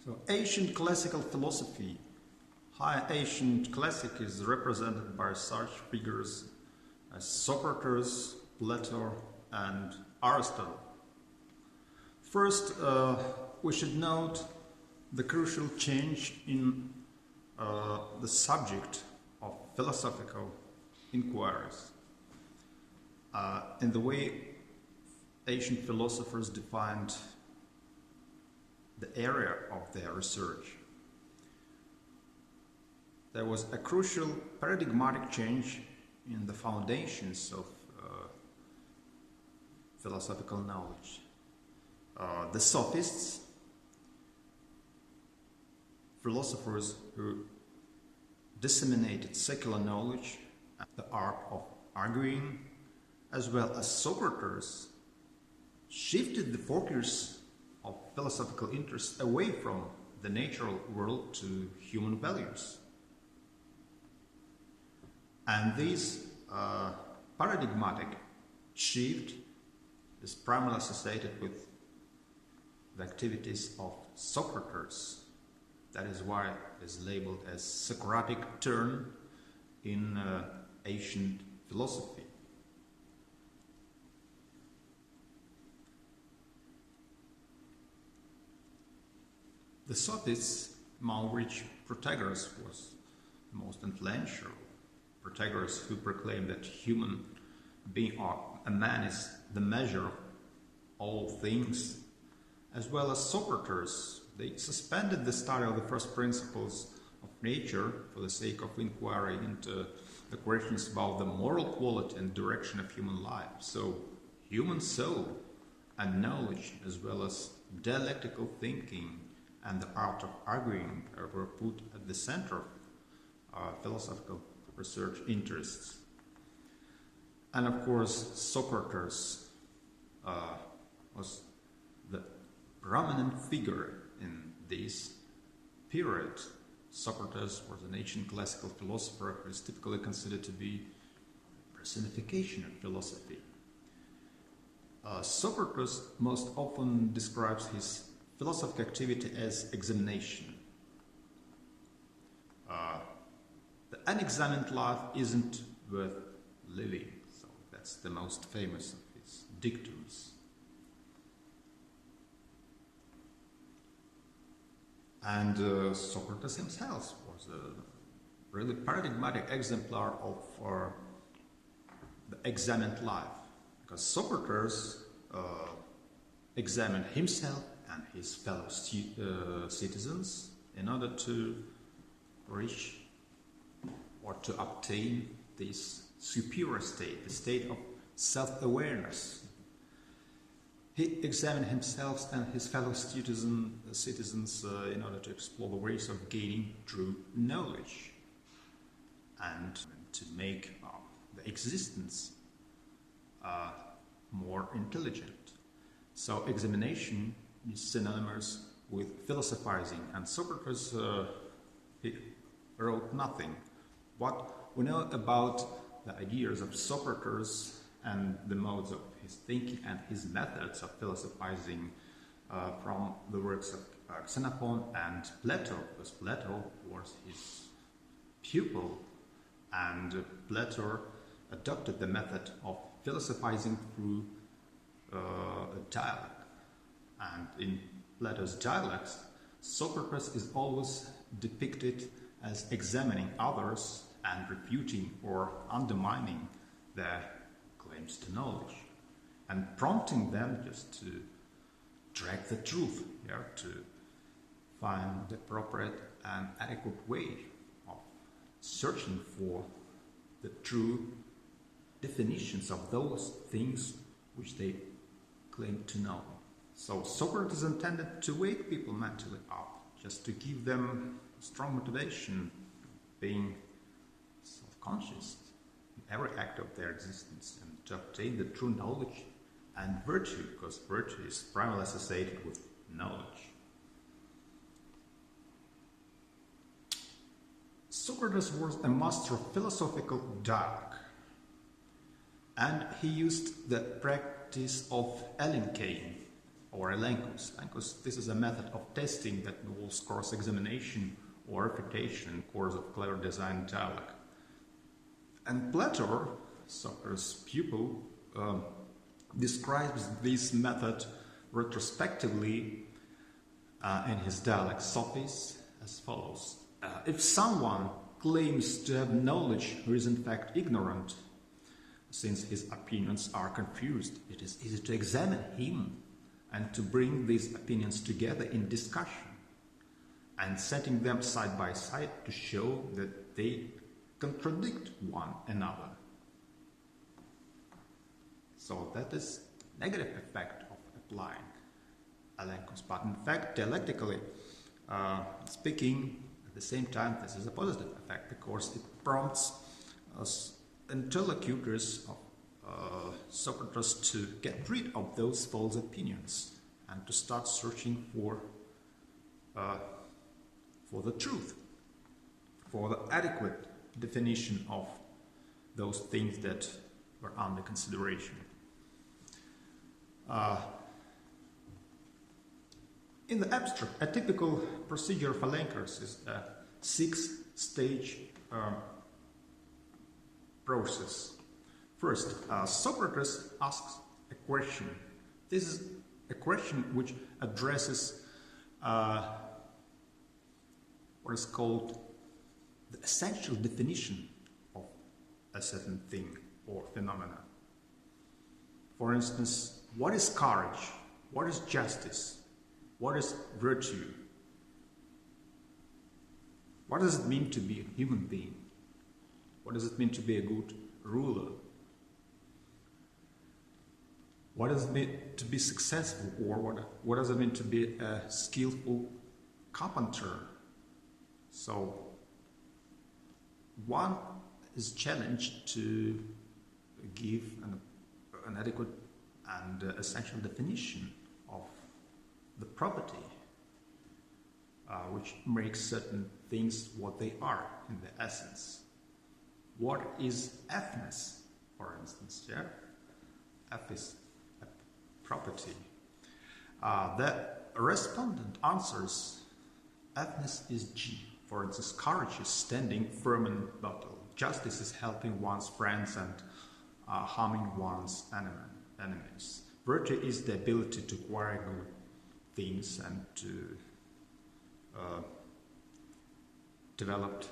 So ancient classical philosophy. High ancient classic is represented by such figures as Socrates, Plato and Aristotle. First, we should note the crucial change in the subject of philosophical inquiries, in the way ancient philosophers defined the area of their research. There was a crucial paradigmatic change in the foundations of philosophical knowledge. The sophists, philosophers who disseminated secular knowledge and the art of arguing, as well as Socrates, shifted the focus of philosophical interest away from the natural world to human values. And this paradigmatic shift is primarily associated with the activities of Socrates. That is why it is labeled as Socratic turn in ancient philosophy. The sophists, among which Protagoras was the most influential, Protagoras, who proclaimed that human being or a man is the measure of all things, as well as Socrates, they suspended the study of the first principles of nature for the sake of inquiry into the questions about the moral quality and direction of human life. So human soul and knowledge, as well as dialectical thinking and the art of arguing, were put at the center of philosophical research interests. And of course, Socrates was the prominent figure in this period. Socrates was an ancient classical philosopher who is typically considered to be a personification of philosophy. Socrates most often describes his philosophical activity as examination. The unexamined life isn't worth living, so that's the most famous of his dictums. And Socrates himself was a really paradigmatic exemplar of the examined life, because Socrates examined himself and his fellow citizens in order to reach or to obtain this superior state, the state of self-awareness. He examined himself and his fellow citizens in order to explore the ways of gaining true knowledge and to make the existence more intelligent. So examination is synonymous with philosophizing, and Socrates he wrote nothing. What we know about the ideas of Socrates and the modes of his thinking and his methods of philosophizing from the works of Xenophon and Plato, because Plato was his pupil, and Plato adopted the method of philosophizing through a dialogue. And in Plato's dialogues, Socrates is always depicted as examining others and refuting or undermining their claims to knowledge, and prompting them just to track the truth, to find the appropriate and adequate way of searching for the true definitions of those things which they claim to know. So Socrates intended to wake people mentally up, just to give them strong motivation, being self-conscious in every act of their existence, and to obtain the true knowledge and virtue, because virtue is primarily associated with knowledge. Socrates was a master of philosophical dialogue, and he used the practice of elenchane, or elenchos. Elenchos, this is a method of testing that involves cross-examination or refutation in course of clever design dialogue. And Plato, Socrates' pupil, describes this method retrospectively in his dialogue Socrates as follows. If someone claims to have knowledge who is in fact ignorant, since his opinions are confused, it is easy to examine him and to bring these opinions together in discussion and setting them side by side to show that they contradict one another. So that is negative effect of applying elenchos. But in fact, dialectically speaking, at the same time, this is a positive effect because it prompts us interlocutors of Socrates to get rid of those false opinions and to start searching for the truth, for the adequate definition of those things that were under consideration. In the abstract, a typical procedure for elenchos is a 6-stage process. First, Socrates asks a question. This is a question which addresses what is called the essential definition of a certain thing or phenomena. For instance, what is courage? What is justice? What is virtue? What does it mean to be a human being? What does it mean to be a good ruler? What does it mean to be successful, or what does it mean to be a skillful carpenter? So one is challenged to give an adequate and essential definition of the property which makes certain things what they are in their essence. What is Fness, for instance? Yeah, F is a property. The respondent answers Fness is G. For instance, courage is standing firm in battle. Justice is helping one's friends and harming one's enemies. Virtue is the ability to acquire good things and to develop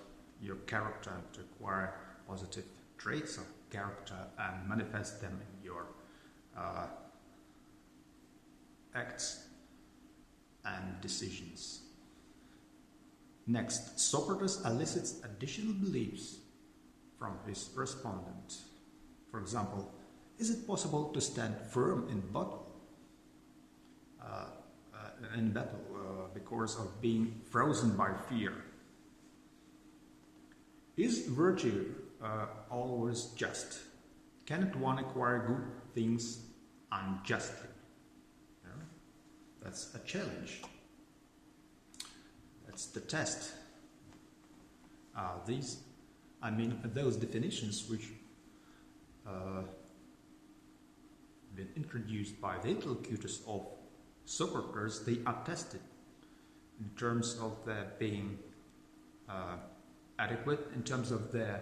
your character and to acquire positive traits of character and manifest them in your acts and decisions. Next, Socrates elicits additional beliefs from his respondent. For example, is it possible to stand firm in battle? Because of being frozen by fear? Is virtue always just? Cannot one acquire good things unjustly? Yeah? That's a challenge. That's the test. Those definitions which been introduced by the interlocutors of Socrates, they are tested in terms of their being adequate, in terms of their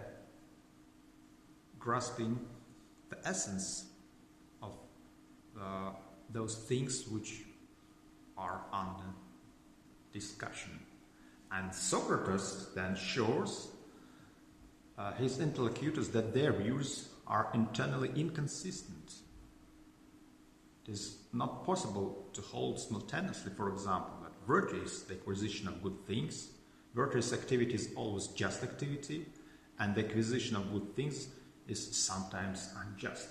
grasping the essence of those things which are under discussion. And Socrates then shows his interlocutors that their views are internally inconsistent. It is not possible to hold simultaneously, for example, that virtue is the acquisition of good things, virtuous activity is always just activity, and the acquisition of good things is sometimes unjust.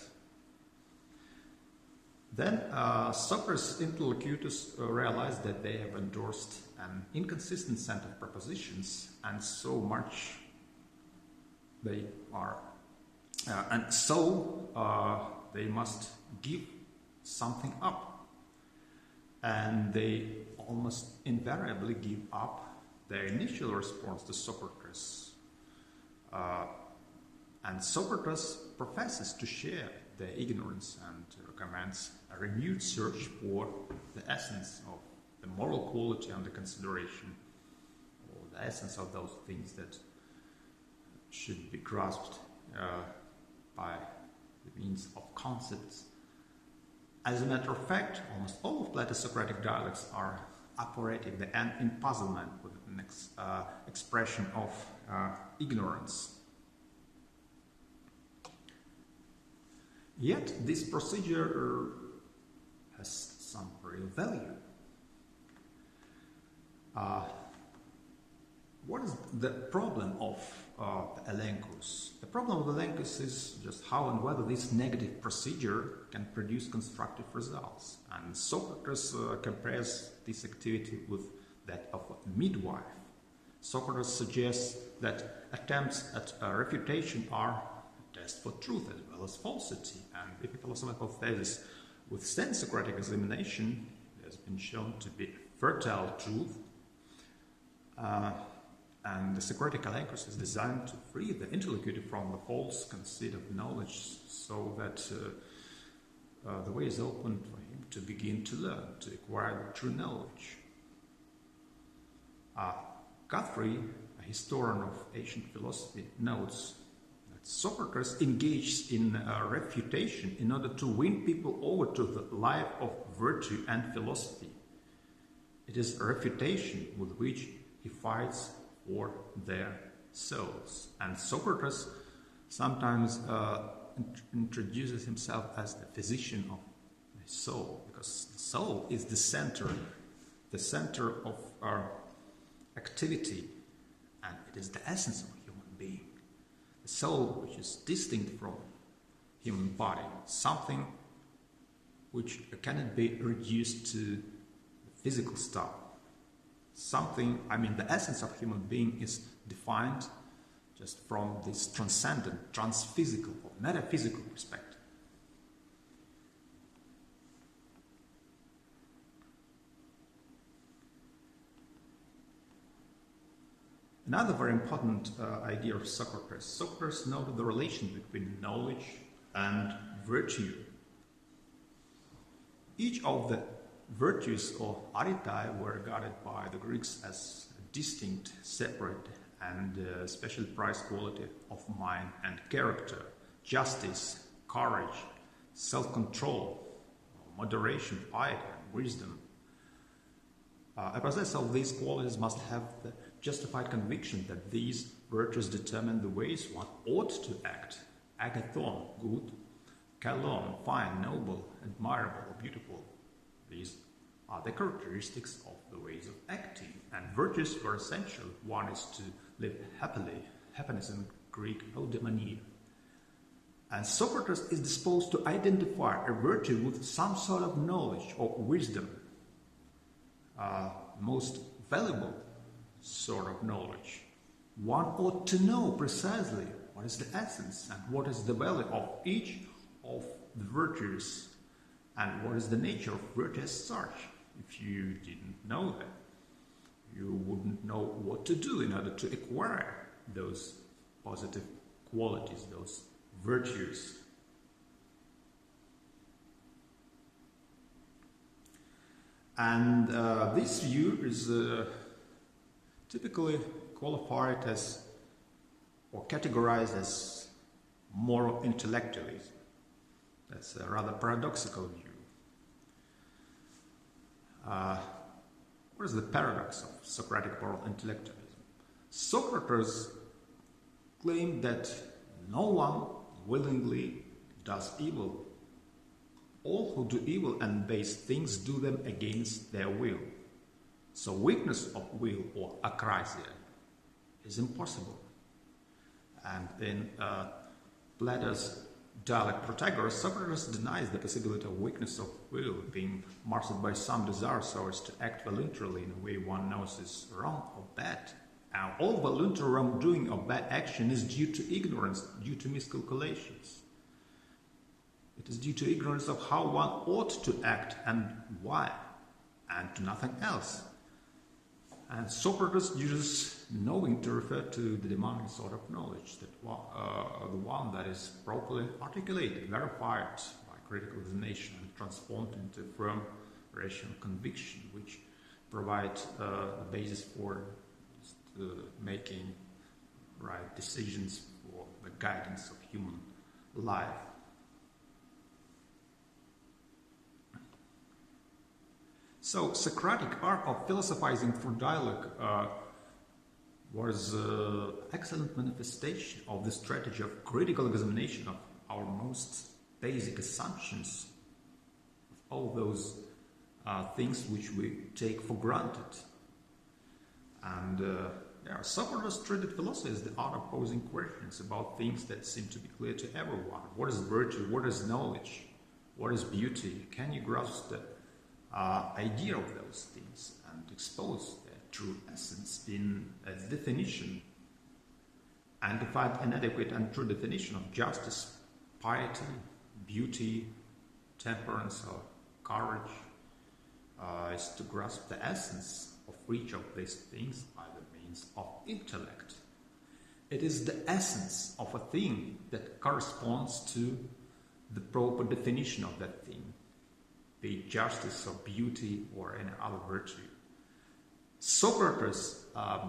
Then Socrates' interlocutors realized that they have endorsed an inconsistent set of propositions, and so much they are, they must give something up, and they almost invariably give up their initial response to Socrates. And Socrates professes to share their ignorance and recommends a renewed search for the essence of the moral quality under consideration, or the essence of those things that should be grasped by the means of concepts. As a matter of fact, almost all of Plato's Socratic dialogues are operating the end in puzzlement with an expression of ignorance. Yet this procedure has some real value. What is the problem of the elenchus? The problem of the elenchus is just how and whether this negative procedure can produce constructive results. And Socrates compares this activity with that of a midwife. Socrates suggests that attempts at refutation are a test for truth as well as falsity. And if a philosophical thesis withstands Socratic examination, it has been shown to be fertile truth. And the Socratic elenchus is designed to free the interlocutor from the false conceit of knowledge, so that the way is open for him to begin to learn, to acquire true knowledge. Guthrie, a historian of ancient philosophy, notes that Socrates engaged in refutation in order to win people over to the life of virtue and philosophy. It is a refutation with which he fights for their souls. And Socrates sometimes introduces himself as the physician of the soul, because the soul is the center of our activity, and it is the essence of a human being. The soul, which is distinct from human body, something which cannot be reduced to physical stuff. The essence of human being is defined just from this transcendent, transphysical or metaphysical perspective. Another very important idea of Socrates. Socrates noted the relation between knowledge and virtue. Each of the virtues or aritai were regarded by the Greeks as a distinct, separate, and special prized quality of mind and character: justice, courage, self-control, moderation, piety, and wisdom. A possessor of these qualities must have the justified conviction that these virtues determine the ways one ought to act: agathon, good; kalon, fine, noble, admirable, or beautiful. These are the characteristics of the ways of acting, and virtues were essential. One is to live happily, happiness in Greek, eudaimonia. And Socrates is disposed to identify a virtue with some sort of knowledge or wisdom, most valuable sort of knowledge. One ought to know precisely what is the essence and what is the value of each of the virtues, and what is the nature of virtue as such. If you didn't know that, you wouldn't know what to do in order to acquire those positive qualities, those virtues. And this view is typically qualified as or categorized as moral intellectualism. That's a rather paradoxical view. What is the paradox of Socratic moral intellectualism? Socrates claimed that no one willingly does evil. All who do evil and base things do them against their will. So weakness of will, or akrasia, is impossible. And in Plato's dialogue Protagoras, Socrates denies the possibility of weakness of will being mastered by some desire so as to act voluntarily in a way one knows is wrong or bad. And all voluntary wrongdoing or bad action is due to ignorance, due to miscalculations. It is due to ignorance of how one ought to act and why, and to nothing else. And Socrates uses knowing to refer to the demanding sort of knowledge, that the one that is properly articulated, verified by critical examination, and transformed into firm rational conviction, which provide a basis for making right decisions for the guidance of human life. So, Socratic art of philosophizing through dialogue was an excellent manifestation of the strategy of critical examination of our most basic assumptions, of all those things which we take for granted. And Socrates treated philosophy as the art of posing questions about things that seem to be clear to everyone. What is virtue? What is knowledge? What is beauty? Can you grasp the idea of those things and expose their true essence in a definition, and to find an adequate and true definition of justice, piety, beauty, temperance, or courage is to grasp the essence of each of these things by the means of intellect. It is the essence of a thing that corresponds to the proper definition of that thing, be it justice or beauty or any other virtue. Socrates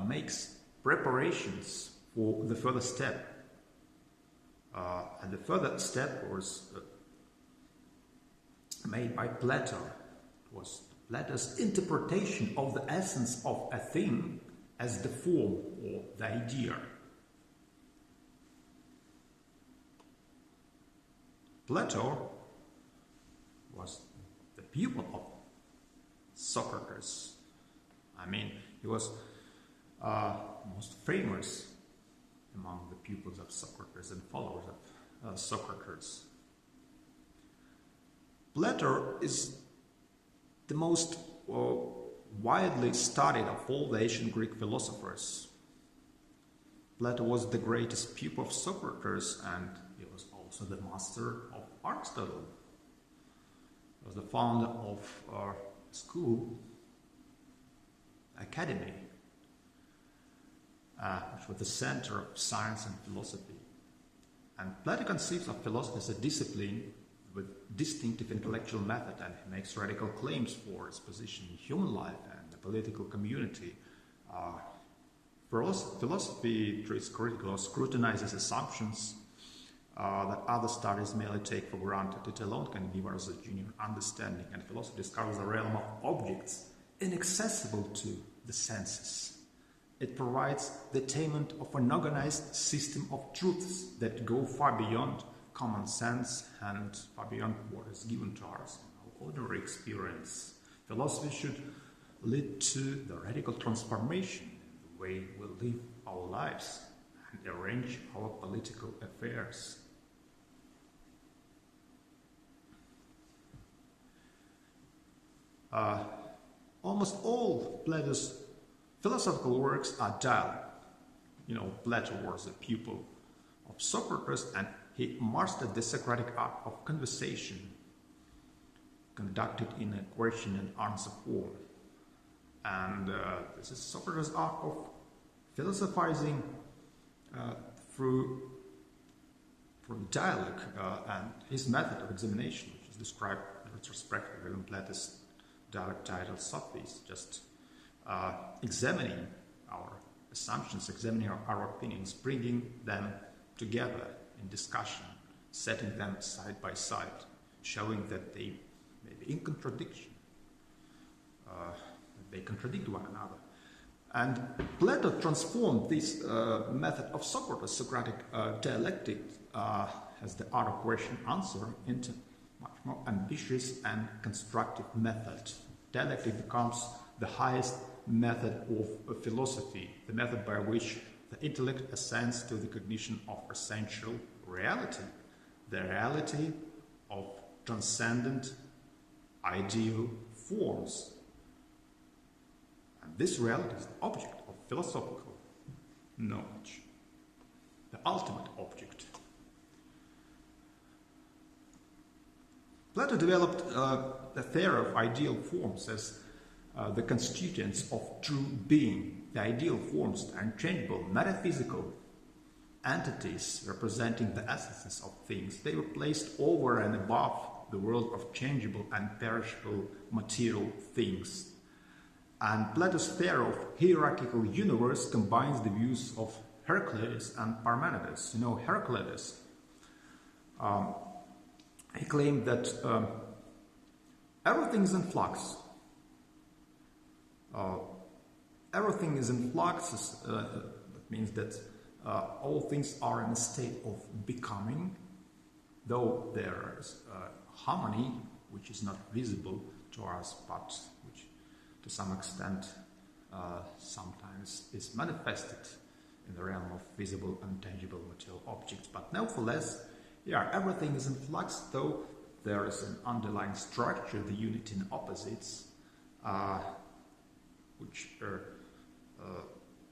makes preparations for the further step, and the further step was made by Plato. It was Plato's interpretation of the essence of a thing as the form or the idea. Plato was the pupil of Socrates. I mean, he was most famous among the pupils of Socrates and followers of Socrates. Plato is the most widely studied of all the ancient Greek philosophers. Plato was the greatest pupil of Socrates, and he was also the master of Aristotle. He was the founder of our school, academy, which was the center of science and philosophy. And Plato conceives of philosophy as a discipline with distinctive intellectual method, and he makes radical claims for its position in human life and the political community. Philosophy treats critical or scrutinizes assumptions that other studies merely take for granted. It alone can give us a genuine understanding, and philosophy discovers a realm of objects inaccessible to the senses. It provides the attainment of an organized system of truths that go far beyond common sense and far beyond what is given to us in our ordinary experience. Philosophy should lead to the radical transformation in the way we live our lives and arrange our political affairs. Almost all Plato's philosophical works are dialogue. Plato was a pupil of Socrates, and he mastered the Socratic art of conversation, conducted in a question and answer form. And this is Socrates' art of philosophizing through dialogue, and his method of examination, which is described retrospectively in Plato's dialogue titled Socrates, just examining our assumptions, examining our opinions, bringing them together in discussion, setting them side by side, showing that they may be in contradiction, they contradict one another. And Plato transformed this method of Socrates, Socratic dialectic, as the art of question-answer, into much more ambitious and constructive method. Dialectic becomes the highest method of philosophy, the method by which the intellect ascends to the cognition of essential reality, the reality of transcendent ideal forms. And this reality is the object of philosophical knowledge, the ultimate object. Plato developed the theory of ideal forms as the constituents of true being, the ideal forms, the unchangeable metaphysical entities representing the essences of things. They were placed over and above the world of changeable and perishable material things. And Plato's theory of hierarchical universe combines the views of Heraclitus and Parmenides. You know, Heraclitus, he claimed that everything is in flux. Everything is in flux. That means that all things are in a state of becoming, though there is harmony, which is not visible to us, but which to some extent sometimes is manifested in the realm of visible and tangible material objects. But nevertheless, yeah, everything is in flux, though there is an underlying structure, the unity in opposites, which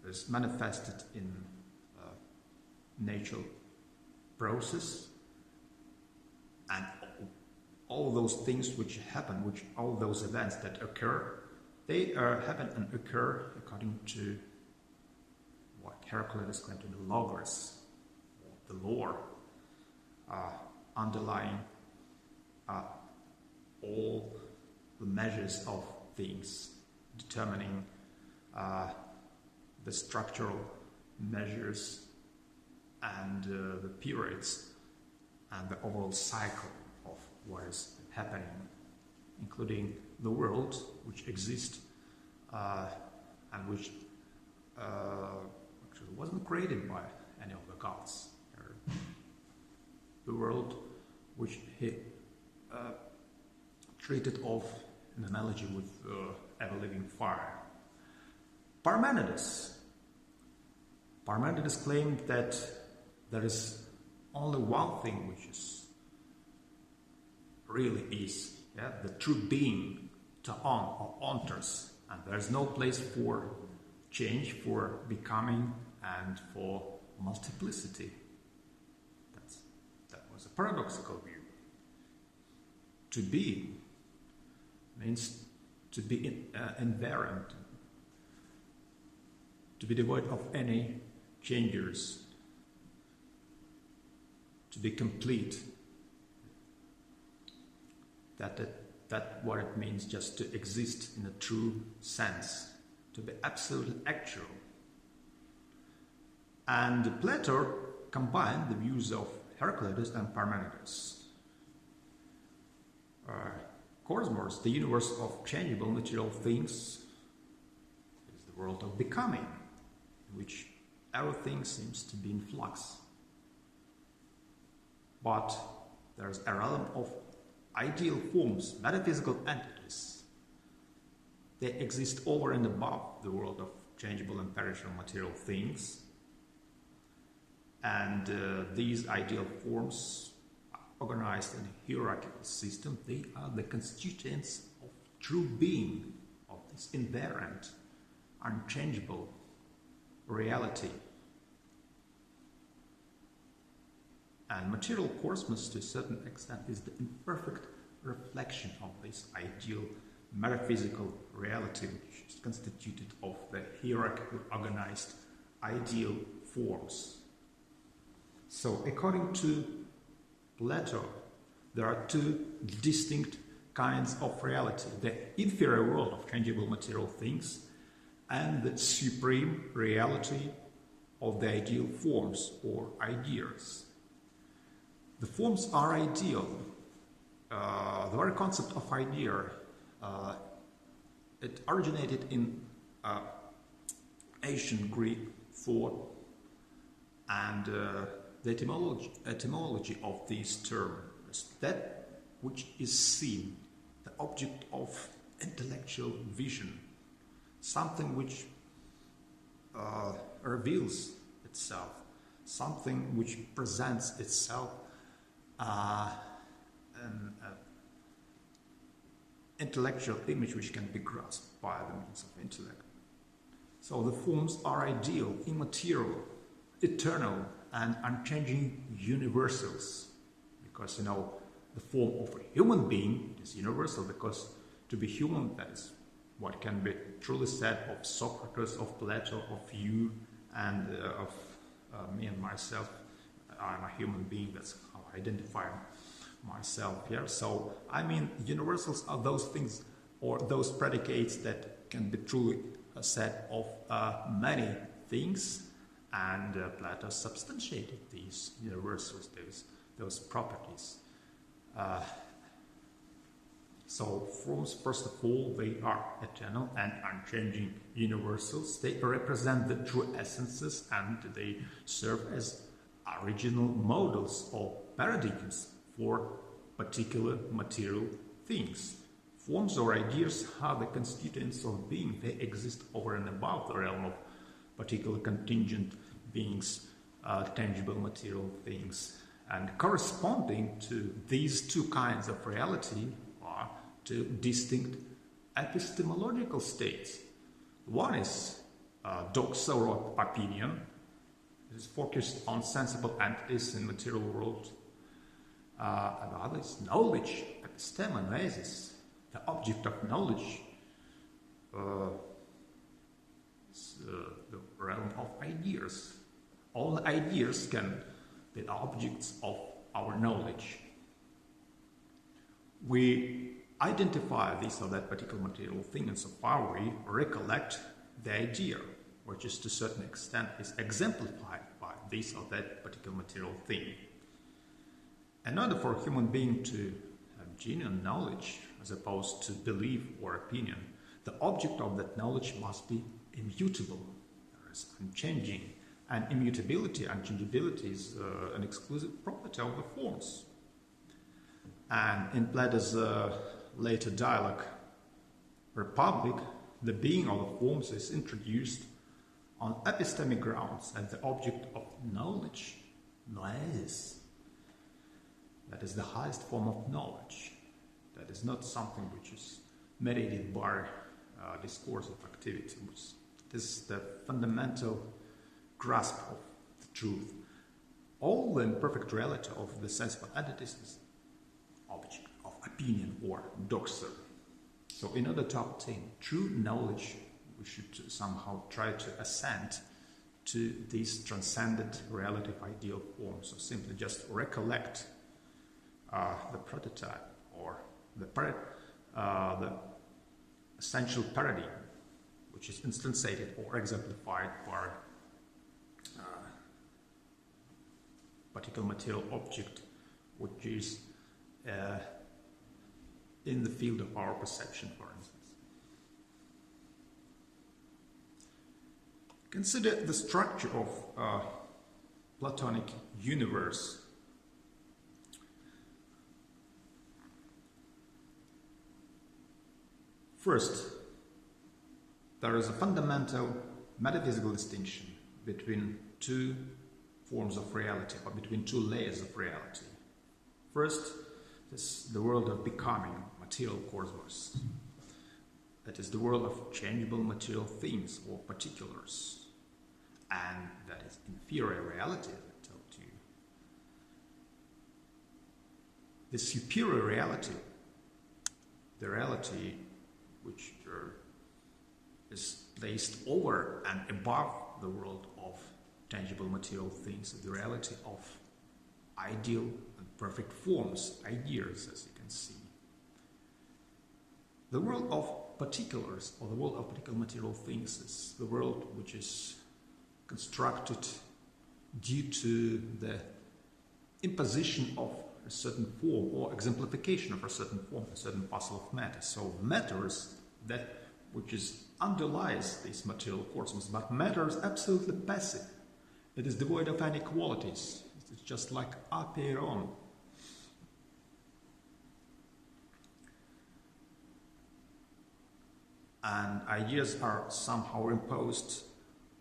is manifested in natural process, and all those things which happen, all those events that occur, they happen and occur according to what Heraclitus claimed to the logos, the lore, underlying all the measures of things, determining the structural measures and the periods and the overall cycle of what is happening, including the world which exists and which actually wasn't created by any of the gods. The world which he treated of an analogy with ever-living fire. Parmenides claimed that there is only one thing which is really is, the true being, ta'on or onters, and there is no place for change, for becoming, and for multiplicity. That was a paradoxical view. To be means to be invariant, to be devoid of any changes, to be complete. That what it means, just to exist in a true sense, to be absolutely actual. And Plato combined the views of Heraclitus and Parmenides. Cosmos, the universe of changeable material things, is the world of becoming, in which everything seems to be in flux. But there is a realm of ideal forms, metaphysical entities. They exist over and above the world of changeable and perishable material things. And these ideal forms, organized in a hierarchical system, they are the constituents of true being, of this inherent, unchangeable reality. And material cosmos, to a certain extent, is the imperfect reflection of this ideal metaphysical reality, which is constituted of the hierarchically organized ideal forms. So, according to Plato, there are two distinct kinds of reality: the inferior world of changeable material things and the supreme reality of the ideal forms or ideas. The forms are ideal. The very concept of idea, it originated in ancient Greek thought, and the etymology of this term is that which is seen, the object of intellectual vision, something which reveals itself, something which presents itself an intellectual image which can be grasped by the means of intellect. So the forms are ideal, immaterial, eternal, and unchanging universals. Because, the form of a human being is universal, because to be human, that is what can be truly said of Socrates, of Plato, of you, and of me and myself. I'm a human being, that's how I identify myself here. So, I mean, universals are those things or those predicates that can be truly said of many things, and Plato substantiated these universals, those properties. So forms, first of all, they are eternal and unchanging universals. They represent the true essences, and they serve as original models or paradigms for particular material things. Forms or ideas are the constituents of being. They exist over and above the realm of particular contingent beings, tangible material things. And corresponding to these two kinds of reality are two distinct epistemological states. One is doxa or opinion. It is focused on sensible entities in material world. And the other is knowledge, epistemenesis, the object of knowledge. Is the realm of ideas. All ideas can be objects of our knowledge. We identify this or that particular material thing insofar we recollect the idea, which is to a certain extent is exemplified by this or that particular material thing. In order for a human being to have genuine knowledge, as opposed to belief or opinion, the object of that knowledge must be immutable, that is unchanging. And immutability, unchangeability is an exclusive property of the forms. And in Plato's later dialogue, Republic, the being of the forms is introduced on epistemic grounds as the object of knowledge, noesis. That is the highest form of knowledge. That is not something which is mediated by discursive activity. This is the fundamental grasp of the truth. All the imperfect reality of the sensible entities is object of opinion or doxa. So in order to obtain true knowledge, we should somehow try to ascend to this transcendent reality of ideal forms, or simply just recollect the prototype or the essential paradigm, which is instantiated or exemplified by particular material object, which is in the field of our perception, for instance. Consider the structure of Platonic universe. First, there is a fundamental metaphysical distinction between two forms of reality, or between two layers of reality. First, is the world of becoming, material cosmos. That is the world of changeable material things or particulars. And that is inferior reality, as I told you. The superior reality, the reality which is placed over and above the world of tangible material things, the reality of ideal and perfect forms, ideas, as you can see. The world of particulars, or the world of particular material things, is the world which is constructed due to the imposition of a certain form or exemplification of a certain form, a certain parcel of matter. So matters that which is underlies this material cosmos, but matter is absolutely passive. It is devoid of any qualities. It's just like apeiron. And ideas are somehow imposed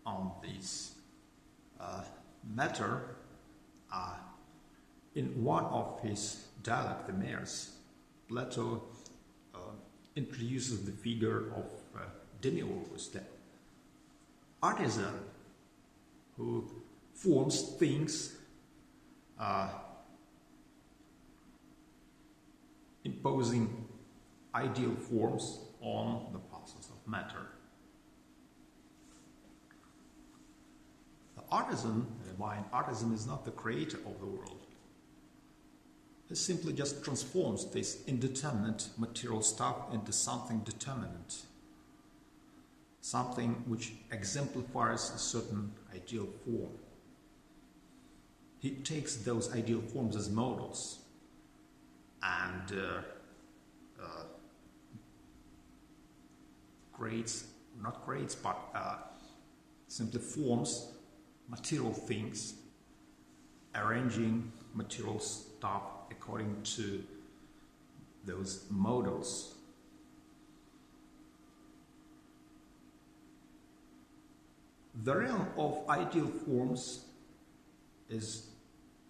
on this matter. In one of his dialogue, the Mares, Plato introduces the figure of Demiurgus, the artisan who forms things imposing ideal forms on the parcels of matter. The artisan, the divine artisan, is not the creator of the world. He simply just transforms this indeterminate material stuff into something determinate, something which exemplifies a certain ideal form. He takes those ideal forms as models and simply forms material things, arranging material stuff according to those models. The realm of ideal forms is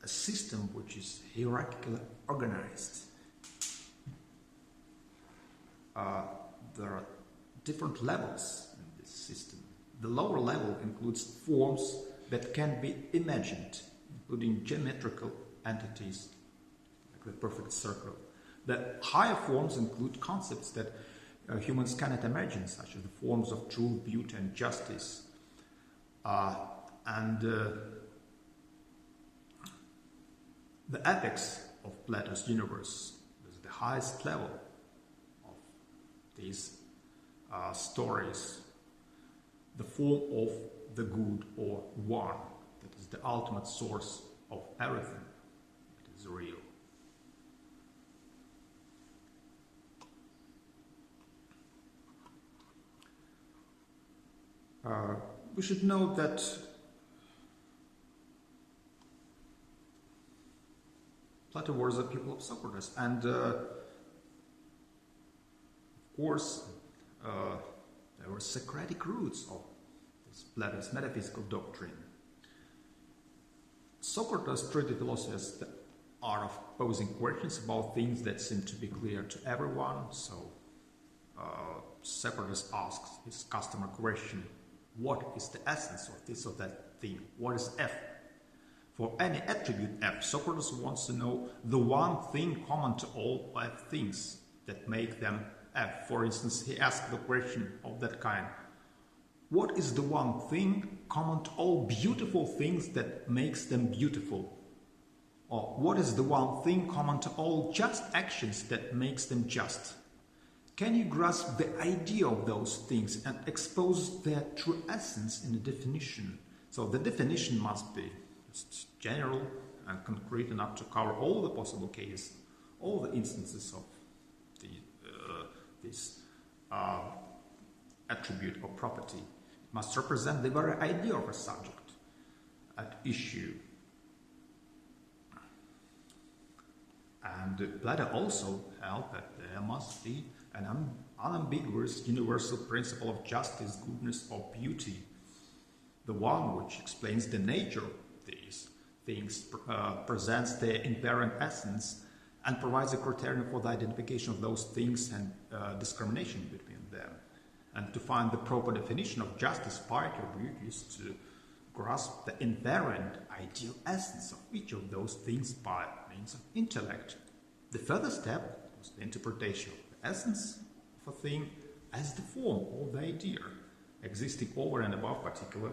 a system which is hierarchically organized. There are different levels in this system. The lower level includes forms that can be imagined, including geometrical entities, like the perfect circle. The higher forms include concepts that humans cannot imagine, such as the forms of truth, beauty, and justice. The apex of Plato's universe is the highest level of these stories, the form of the good or one, that is the ultimate source of everything that is real. We should note that Plato was a pupil of Socrates, and of course there were Socratic roots of this Plato's metaphysical doctrine. Socrates treated philosophy as the art of posing questions about things that seem to be clear to everyone. So Socrates asks his customer question: what is the essence of this or that thing? What is F? For any attribute F, Socrates wants to know the one thing common to all F things that make them F. For instance, he asked the question of that kind: what is the one thing common to all beautiful things that makes them beautiful? Or what is the one thing common to all just actions that makes them just? Can you grasp the idea of those things and expose their true essence in a definition? So the definition must be just general and concrete enough to cover all the possible cases, all the instances of this attribute or property. It must represent the very idea of a subject at issue. And Plato also held that there must be an unambiguous universal principle of justice, goodness, or beauty, the one which explains the nature of these things, presents their inherent essence, and provides a criterion for the identification of those things and discrimination between them. And to find the proper definition of justice, piety, or beauty is to grasp the inherent ideal essence of each of those things by means of intellect. The further step was the interpretation of the essence of a thing as the form or the idea existing over and above particular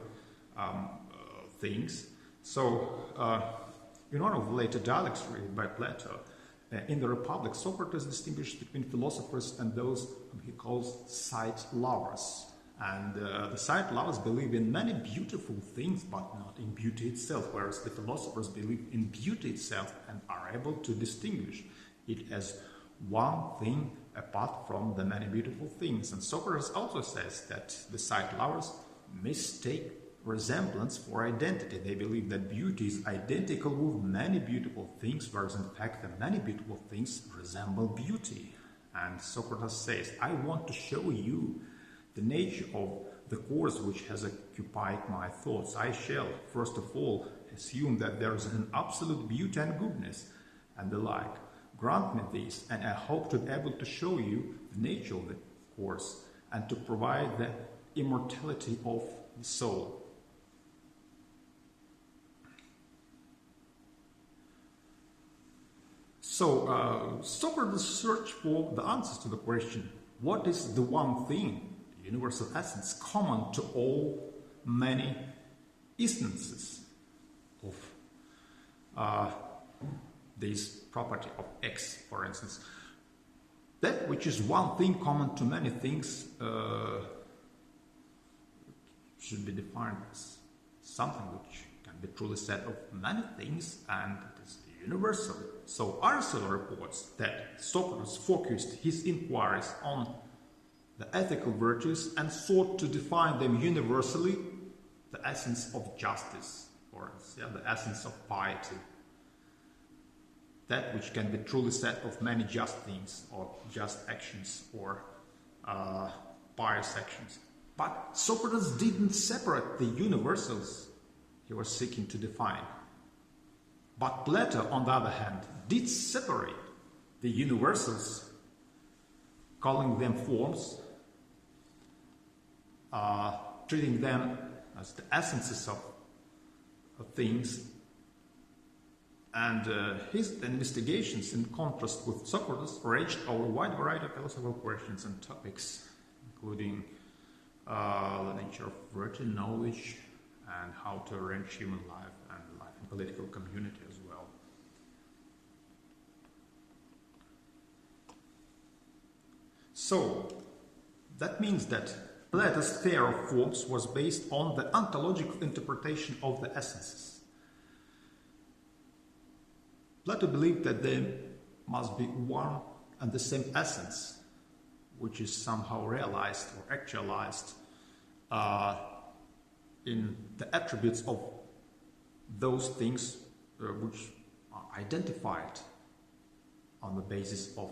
things. So, in one of the later dialogues written by Plato, in the Republic, Socrates distinguished between philosophers and those whom he calls sight lovers. And the sight lovers believe in many beautiful things, but not in beauty itself, whereas the philosophers believe in beauty itself and are able to distinguish it as one thing apart from the many beautiful things. And Socrates also says that the sight lovers mistake resemblance for identity. They believe that beauty is identical with many beautiful things, whereas in fact the many beautiful things resemble beauty. And Socrates says, I want to show you the nature of the course which has occupied my thoughts. I shall, first of all, assume that there is an absolute beauty and goodness and the like. Grant me this, and I hope to be able to show you the nature of the course and to provide the immortality of the soul. So Socrates searched for the answers to the question, what is the one thing universal essence common to all many instances of this property of X, for instance. That which is one thing common to many things should be defined as something which can be truly said of many things, and it is universal. So Aristotle reports that Socrates focused his inquiries on the ethical virtues and sought to define them universally, the essence of justice, or the essence of piety, that which can be truly said of many just things, or just actions, or pious actions. But Socrates didn't separate the universals he was seeking to define. But Plato, on the other hand, did separate the universals, calling them forms, treating them as the essences of things. And his investigations, in contrast with Socrates, ranged over a wide variety of philosophical questions and topics, including the nature of virtue, knowledge, and how to arrange human life and life in political community as well. So, that means that Plato's theory of forms was based on the ontological interpretation of the essences. Plato believed that there must be one and the same essence, which is somehow realized or actualized in the attributes of those things which are identified on the basis of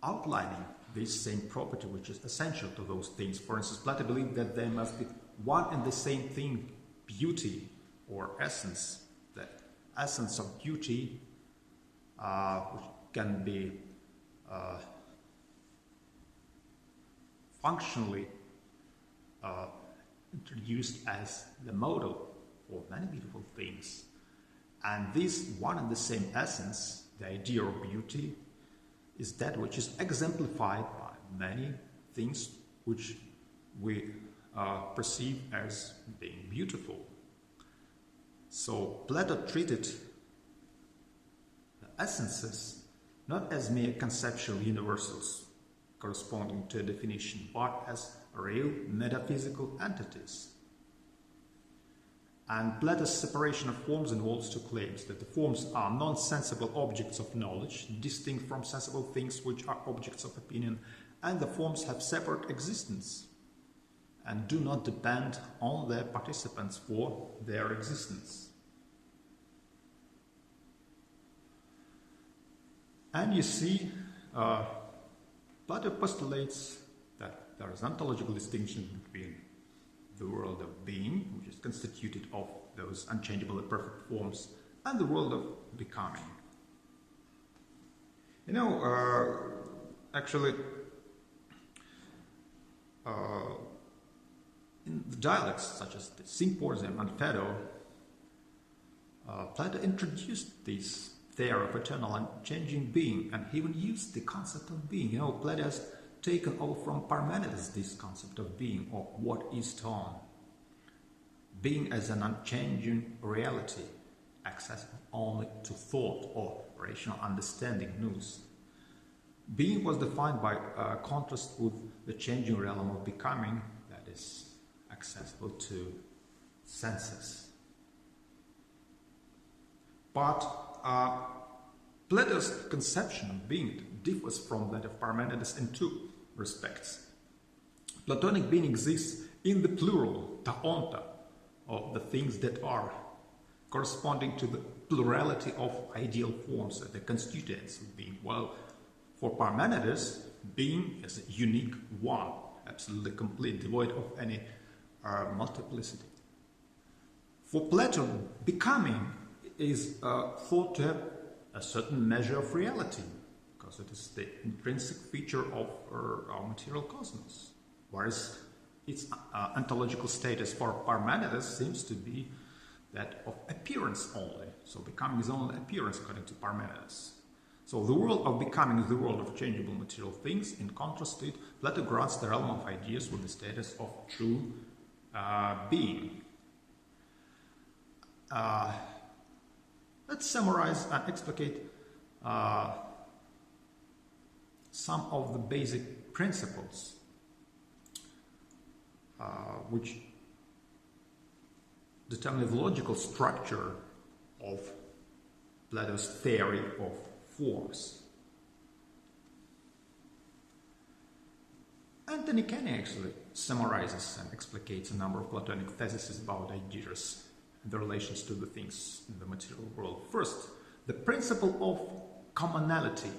outlining this same property which is essential to those things. For instance, Plato believed that there must be one and the same thing, beauty or essence. The essence of beauty which can be functionally introduced as the model for many beautiful things. And this one and the same essence, the idea of beauty, is that which is exemplified by many things which we perceive as being beautiful. So Plato treated the essences not as mere conceptual universals corresponding to a definition, but as real metaphysical entities. And Plato's separation of forms involves two claims: that the forms are non-sensible objects of knowledge, distinct from sensible things which are objects of opinion, and the forms have separate existence and do not depend on their participants for their existence. And you see, Plato postulates that there is ontological distinction between the world of being, which is constituted of those unchangeable and perfect forms, and the world of becoming. You know, actually, in the dialects such as the Symposium and Phaedo, Plato introduced this theory of eternal and changing being, and he even used the concept of being. You know, Plato has taken over from Parmenides this concept of being, or what is Tom. Being as an unchanging reality, accessible only to thought or rational understanding, nous. Being was defined by contrast with the changing realm of becoming that is accessible to senses. But Plato's conception of being differs from that of Parmenides in two respects. Platonic being exists in the plural, ta onta, of the things that are, corresponding to the plurality of ideal forms, the constituents of being. While for Parmenides, being is a unique one, absolutely complete, devoid of any multiplicity. For Plato, becoming is thought to have a certain measure of reality, because it is the intrinsic feature of our material cosmos, whereas its ontological status for Parmenides seems to be that of appearance only. So becoming is only appearance according to Parmenides. So the world of becoming is the world of changeable material things. In contrast to it, Plato grants the realm of ideas with the status of true being. Let's summarize and explicate some of the basic principles which determine the logical structure of Plato's theory of forms. Anthony Kenny actually summarizes and explicates a number of Platonic theses about ideas and their relations to the things in the material world. First, the principle of commonality.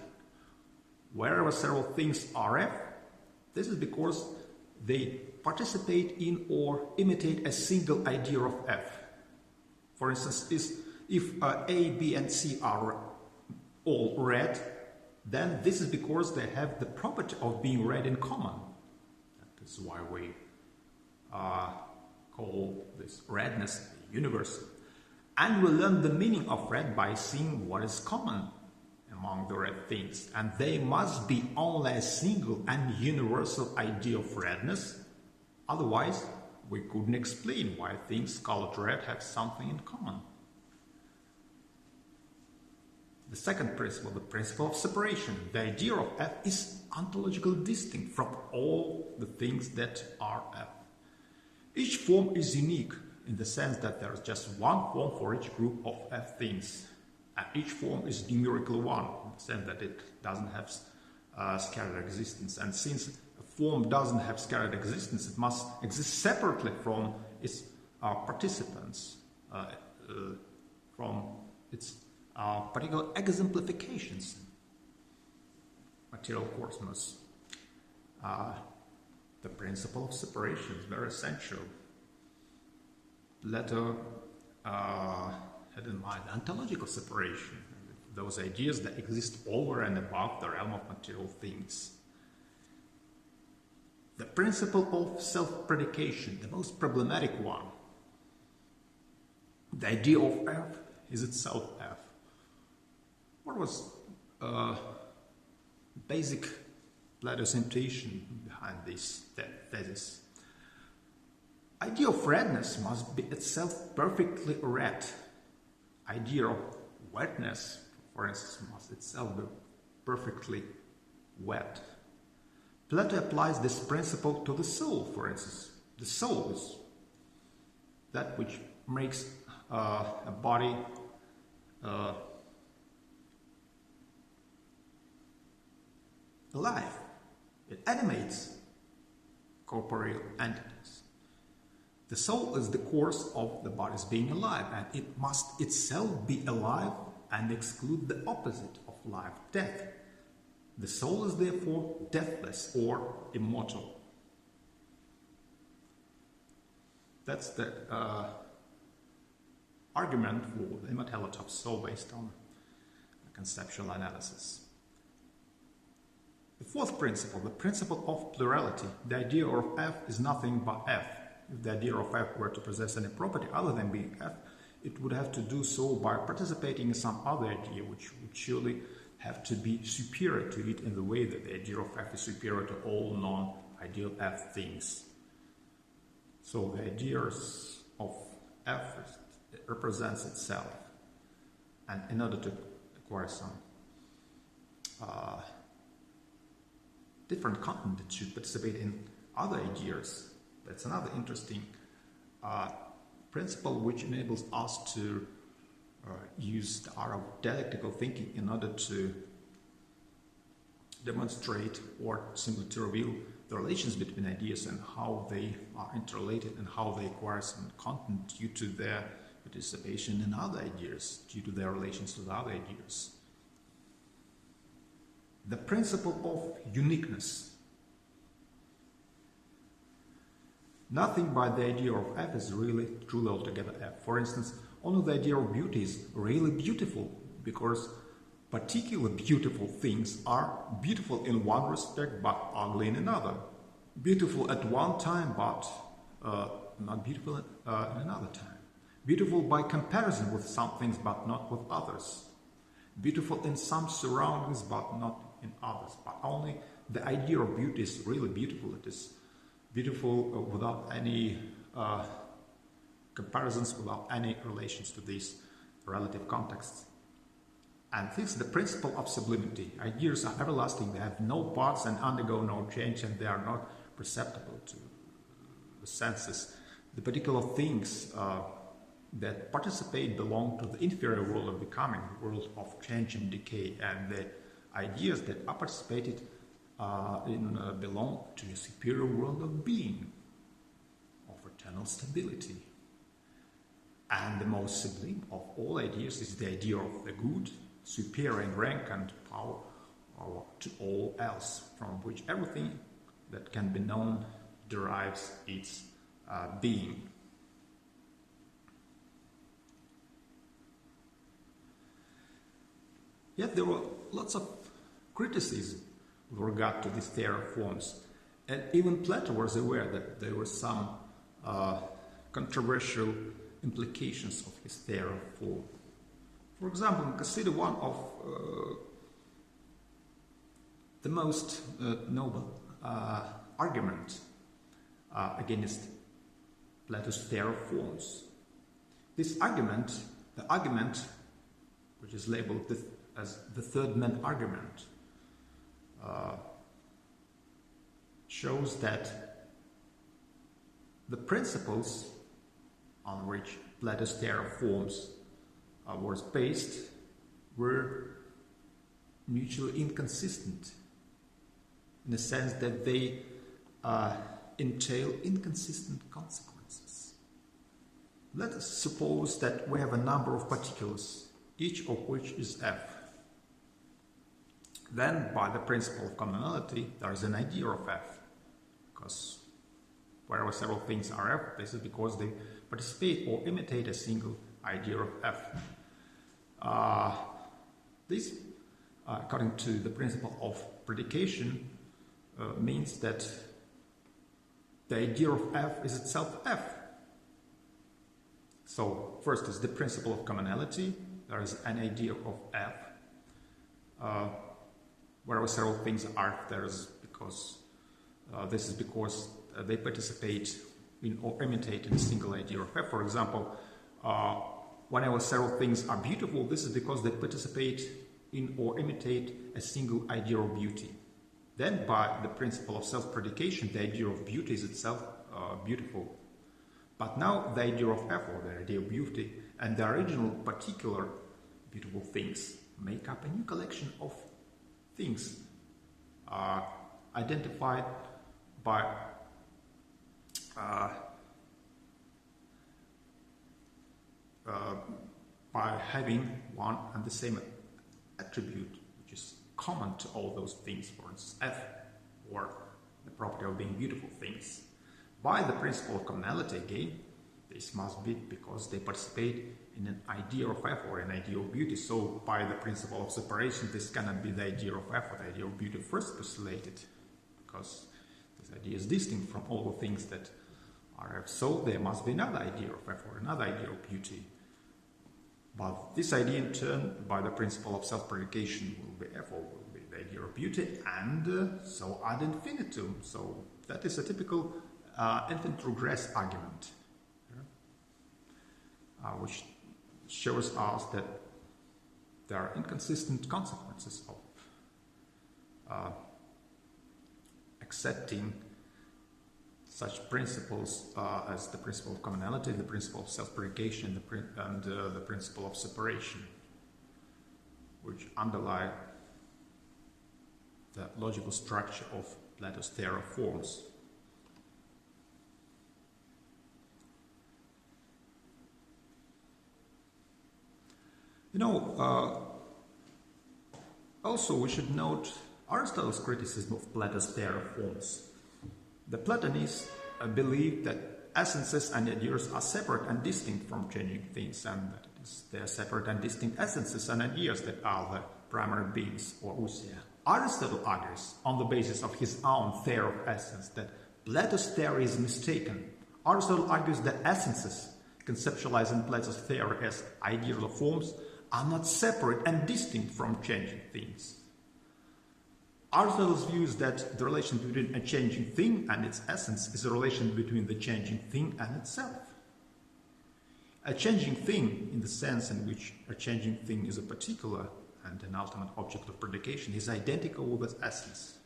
Wherever several things are F, this is because they participate in or imitate a single idea of F. For instance, if A, B, and C are all red, then this is because they have the property of being red in common. That is why we call this redness universal. And we learn the meaning of red by seeing what is common among the red things. And they must be only a single and universal idea of redness. Otherwise, we couldn't explain why things colored red have something in common. The second principle, the principle of separation. The idea of F is ontologically distinct from all the things that are F. Each form is unique in the sense that there is just one form for each group of F things. And each form is numerically one, in the sense that it doesn't have scattered existence. And since a form doesn't have scattered existence, it must exist separately from its participants, from its particular exemplifications. Material cosmos. The principle of separation is very essential. Plato had in mind ontological separation, those ideas that exist over and above the realm of material things. The principle of self-predication, the most problematic one. The idea of F is itself F. What was basic Plato's intuition behind this thesis? Idea of redness must be itself perfectly red. Idea of wetness, for instance, must itself be perfectly wet. Plato applies this principle to the soul, for instance. The soul is that which makes a body alive. It animates corporeal entities. The soul is the cause of the body's being alive, and it must itself be alive and exclude the opposite of life, death. The soul is therefore deathless or immortal. That's the argument for the immortality of soul based on conceptual analysis. The fourth principle, the principle of plurality. The idea of F is nothing but F. If the idea of F were to possess any property other than being F, it would have to do so by participating in some other idea, which would surely have to be superior to it in the way that the idea of F is superior to all non-ideal F things. So the idea of F represents itself. And in order to acquire some different content, it should participate in other ideas. That's another interesting principle which enables us to use the art of dialectical thinking in order to demonstrate or simply to reveal the relations between ideas and how they are interrelated and how they acquire some content due to their participation in other ideas, due to their relations to the other ideas. The principle of uniqueness. Nothing by the idea of F is really truly altogether F. For instance, only the idea of beauty is really beautiful because particularly beautiful things are beautiful in one respect but ugly in another. Beautiful at one time but not beautiful at another time. Beautiful by comparison with some things but not with others. beautiful in some surroundings but not in others. But only the idea of beauty is really beautiful. It is beautiful without any comparisons, without any relations to these relative contexts. And this is the principle of sublimity. Ideas are everlasting, they have no parts and undergo no change, and they are not perceptible to the senses. The particular things that participate belong to the inferior world of becoming, the world of change and decay, and the ideas that are participated belong to a superior world of being, of eternal stability. And the most sublime of all ideas is the idea of the good, superior in rank and power to all else, from which everything that can be known derives its being. Yet there were lots of criticism with regard to this theory of forms, and even Plato was aware that there were some controversial implications of his theory of form. For example, consider one of the most noble argument against Plato's theory of forms. This argument, the argument which is labeled as the third man argument, shows that the principles on which Plato's theory of forms was based were mutually inconsistent, in the sense that they entail inconsistent consequences. Let us suppose that we have a number of particulars, each of which is f. Then, by the principle of commonality, there is an idea of f, because wherever several things are f, this is because they participate or imitate a single idea of f. This, according to the principle of predication, means that the idea of f is itself f. So, first is the principle of commonality. There is an idea of f. Wherever several things are f, there is because this is because they participate in or imitate in a single idea of f. For example, whenever several things are beautiful, this is because they participate in or imitate a single idea of beauty. Then, by the principle of self-predication, the idea of beauty is itself beautiful. But now the idea of f, or the idea of beauty, and the original particular beautiful things make up a new collection of things identified by having one and the same attribute, which is common to all those things, for instance, f, or the property of being beautiful things. By the principle of commonality, again, this must be because they participate in an idea of f or an idea of beauty. So, by the principle of separation, this cannot be the idea of f or the idea of beauty first postulated, because this idea is distinct from all the things that are f. So, there must be another idea of f or another idea of beauty. But this idea, in turn, by the principle of self-predication, will be f, or will be the idea of beauty, and so ad infinitum. So, that is a typical infinite regress argument, which shows us that there are inconsistent consequences of accepting such principles as the principle of commonality, the principle of self-predication, and the principle of separation, which underlie the logical structure of Plato's theory of forms. Also we should note Aristotle's criticism of Plato's theory of forms. The Platonists believe that essences and ideas are separate and distinct from changing things, and that they are separate and distinct essences and ideas that are the primary beings, or ousia. Aristotle argues, on the basis of his own theory of essence, that Plato's theory is mistaken. Aristotle argues that essences, conceptualized in Plato's theory as ideal forms, are not separate and distinct from changing things. Aristotle's view is that the relation between a changing thing and its essence is a relation between the changing thing and itself. A changing thing, in the sense in which a changing thing is a particular and an ultimate object of predication, is identical with its essence.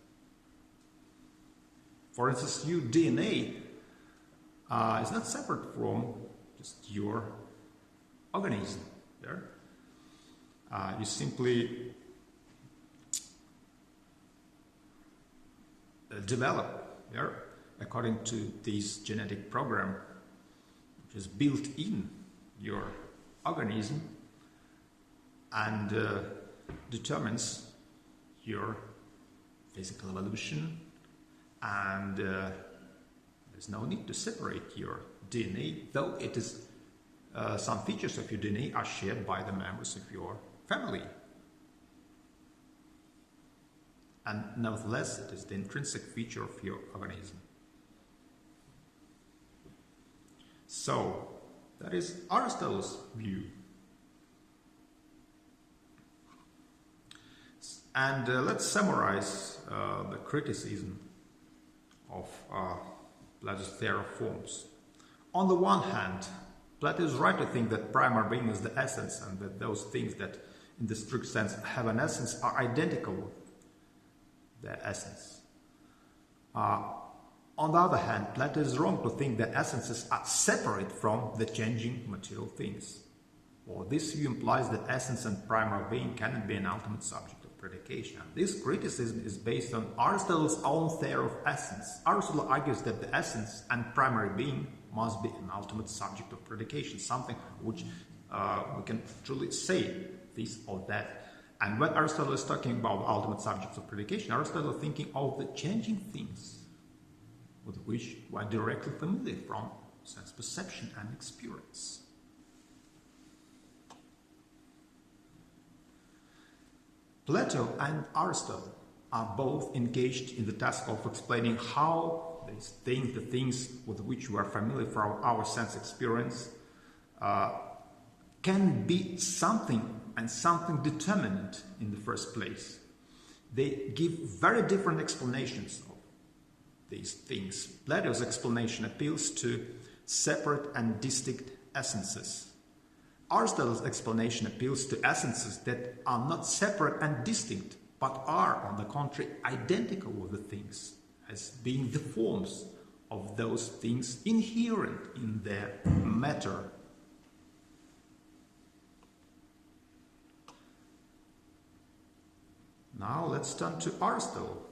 For instance, your DNA is not separate from just your organism. You simply develop according to this genetic program, which is built in your organism and determines your physical evolution, and there's no need to separate your DNA, though it is some features of your DNA are shared by the members of your family. And nevertheless, it is the intrinsic feature of your organism. So, that is Aristotle's view. And let's summarize the criticism of Plato's theory of forms. On the one hand, Plato is right to think that primary being is the essence, and that those things that in the strict sense have an essence are identical with their essence. On the other hand, Plato is wrong to think that essences are separate from the changing material things. Or this view implies that essence and primary being cannot be an ultimate subject of predication. This criticism is based on Aristotle's own theory of essence. Aristotle argues that the essence and primary being must be an ultimate subject of predication, something which we can truly say this or that. And when Aristotle is talking about ultimate subjects of predication, Aristotle is thinking of the changing things with which we are directly familiar from sense perception and experience. Plato and Aristotle are both engaged in the task of explaining how these things, the things with which we are familiar from our sense experience, can be something and something determinate in the first place. They give very different explanations of these things. Plato's explanation appeals to separate and distinct essences. Aristotle's explanation appeals to essences that are not separate and distinct, but are, on the contrary, identical with the things, as being the forms of those things inherent in their matter. Now let's turn to Aristotle.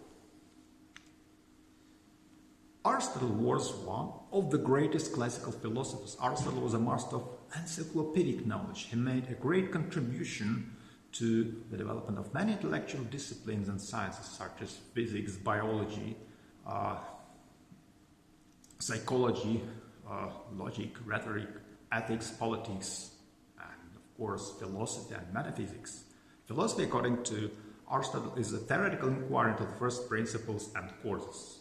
Aristotle was one of the greatest classical philosophers. Aristotle was a master of encyclopedic knowledge. He made a great contribution to the development of many intellectual disciplines and sciences such as physics, biology, psychology, logic, rhetoric, ethics, politics, and of course philosophy and metaphysics. Philosophy, according to Aristotle, is a theoretical inquiry into the first principles and causes.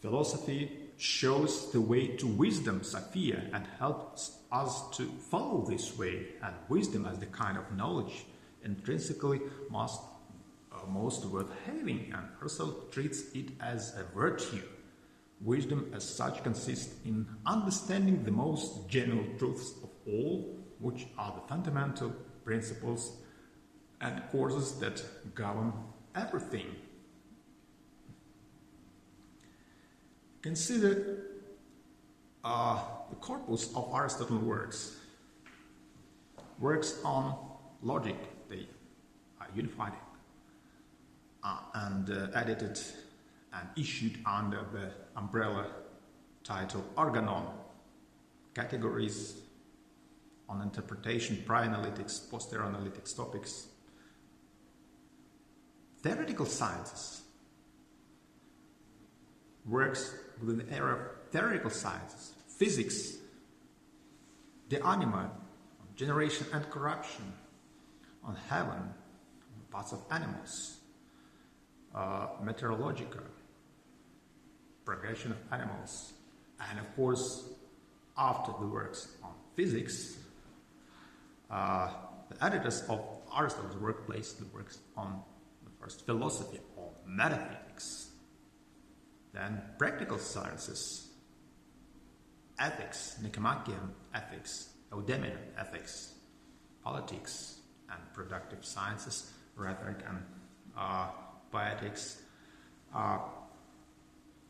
Philosophy shows the way to wisdom, Sophia, and helps us to follow this way. And wisdom, as the kind of knowledge intrinsically most worth having, and Aristotle treats it as a virtue. Wisdom as such consists in understanding the most general truths of all, which are the fundamental principles and causes that govern everything. Consider the corpus of Aristotle's works. Works on logic, they are unified and edited and issued under the umbrella title Organon. Categories on interpretation, pre-analytics, post-analytics topics. Theoretical sciences. Works within the area of theoretical sciences, physics, the anima, generation and corruption, on heaven, parts of animals, meteorological, progression of animals, and of course, after the works on physics, the The editors of Aristotle's work placed the works on the first philosophy or metaphysics, then practical sciences, ethics, Nicomachean ethics, Eudemian ethics, politics, and productive sciences, rhetoric and poetics.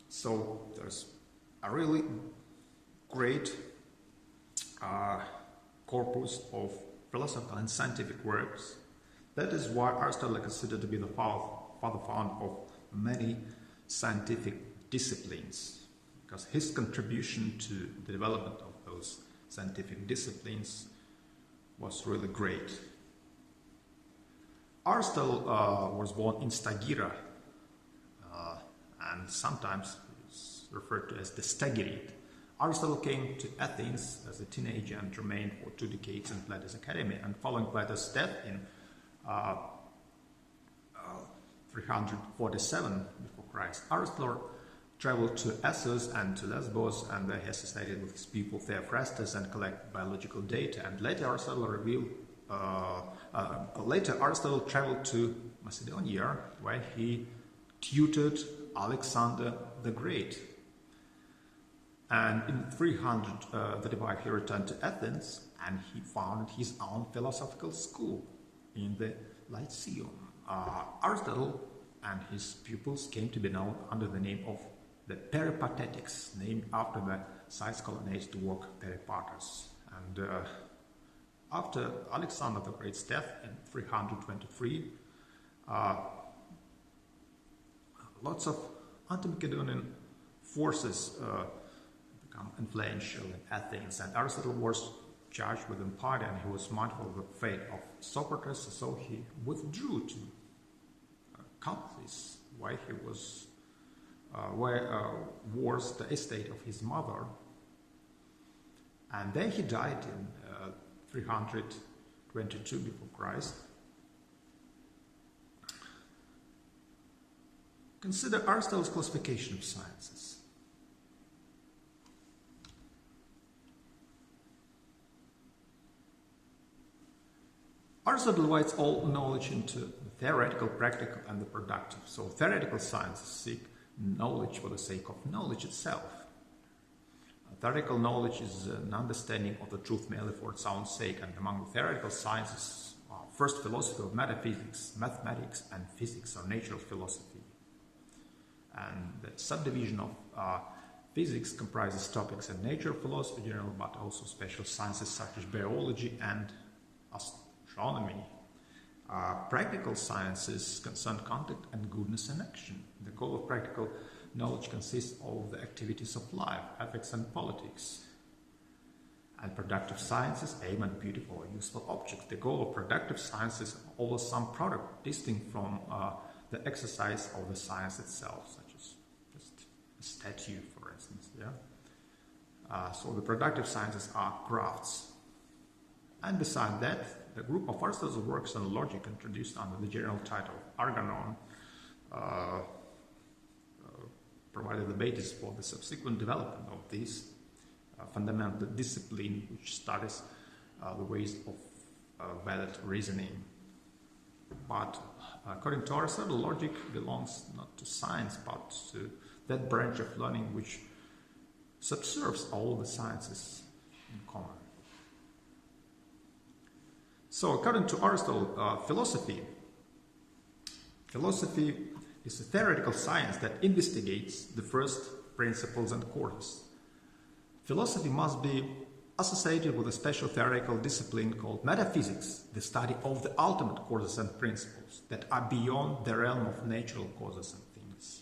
So there's a really great corpus of philosophical and scientific works. That is why Aristotle is considered to be the father founder of many scientific disciplines, because his contribution to the development of those scientific disciplines was really great. Aristotle was born in Stagira, and sometimes is referred to as the Stagirite. Aristotle came to Athens as a teenager and remained for 2 decades in Plato's academy. And following Plato's death in 347 before Christ, Aristotle traveled to Assos and to Lesbos, and there he associated with his pupil Theophrastus and collected biological data. And later Aristotle traveled to Macedonia, where he tutored Alexander the Great. And in 335 he returned to Athens and he founded his own philosophical school in the Lyceum. Aristotle and his pupils came to be known under the name of the Peripatetics, named after the science colonnades work Peripatos. And after Alexander the Great's death in 323, lots of anti-Macedonian forces become influential in Athens, and Aristotle was charged with impiety, and he was mindful of the fate of Socrates, so he withdrew to Campus, where he was, was the estate of his mother, and there he died in 322 before Christ. Consider Aristotle's classification of sciences. Aristotle divides all knowledge into theoretical, practical, and the productive. So theoretical sciences seek knowledge for the sake of knowledge itself. Theoretical knowledge is an understanding of the truth merely for its own sake, and among the theoretical sciences are first philosophy of metaphysics, mathematics, and physics or natural philosophy. And the subdivision of physics comprises topics in nature philosophy in general, but also special sciences such as biology and astronomy. Practical sciences concern conduct and goodness in action. The goal of practical knowledge consists of the activities of life, ethics and politics. And productive sciences aim at beautiful or useful objects. The goal of productive sciences is always some product distinct from the exercise of the science itself, such as just a statue, for instance. So the productive sciences are crafts. And beside that, the group of Aristotle's works on logic, introduced under the general title Argonon, provided the basis for the subsequent development of this fundamental discipline, which studies the ways of valid reasoning. But according to Aristotle, logic belongs not to science, but to that branch of learning which subserves all the sciences in common. So, according to Aristotle, philosophy is a theoretical science that investigates the first principles and causes. Philosophy must be associated with a special theoretical discipline called metaphysics, the study of the ultimate causes and principles that are beyond the realm of natural causes and things.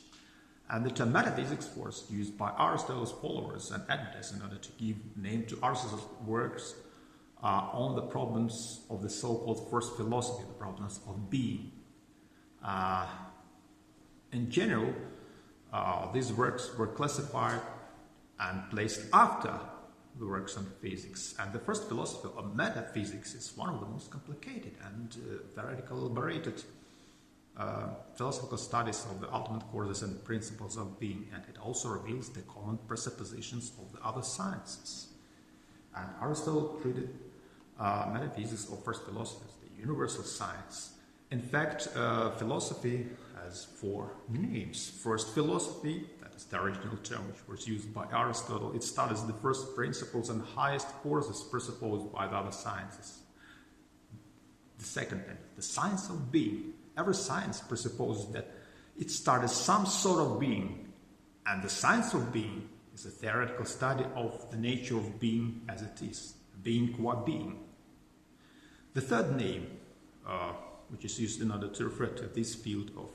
And the term metaphysics was used by Aristotle's followers and editors in order to give name to Aristotle's works on the problems of the so-called first philosophy, the problems of being. In general, these works were classified and placed after the works on physics. And the first philosophy of metaphysics is one of the most complicated and theoretically elaborated philosophical studies of the ultimate causes and principles of being, and it also reveals the common presuppositions of the other sciences. And Aristotle treated metaphysics offers philosophy as the universal science. In fact, philosophy has four names. First, philosophy, that is the original term which was used by Aristotle. It studies the first principles and highest causes presupposed by the other sciences. The second thing, the science of being. Every science presupposes that it studies some sort of being, and the science of being is a theoretical study of the nature of being as it is, being qua being. The third name, which is used in order to refer to this field of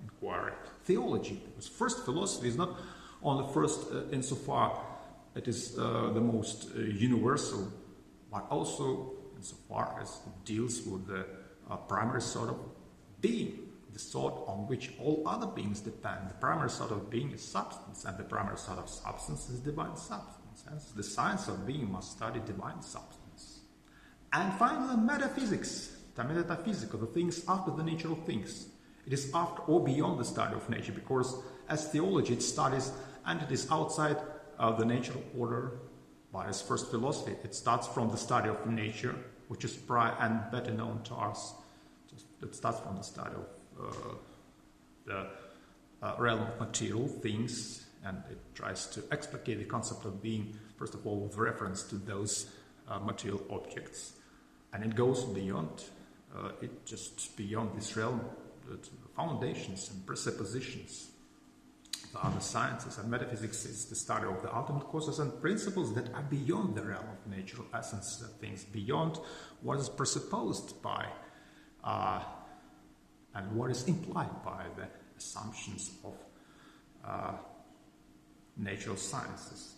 inquiry, theology. Because first, philosophy is not only first insofar it is the most universal, but also insofar as it deals with the primary sort of being, the sort on which all other beings depend. The primary sort of being is substance, and the primary sort of substance is divine substance. Hence, the science of being must study divine substance. And finally, metaphysics, the metaphysics of the things after the nature of things. It is after or beyond the study of nature, because as theology it studies entities outside the natural order. But as first philosophy, it starts from the study of nature, which is prior and better known to us. It starts from the study of the realm of material things, and it tries to explicate the concept of being, first of all, with reference to those material objects. And it goes beyond, beyond this realm, the foundations and presuppositions. The other sciences and metaphysics is the study of the ultimate causes and principles that are beyond the realm of natural essence of things, beyond what is presupposed by and what is implied by the assumptions of natural sciences.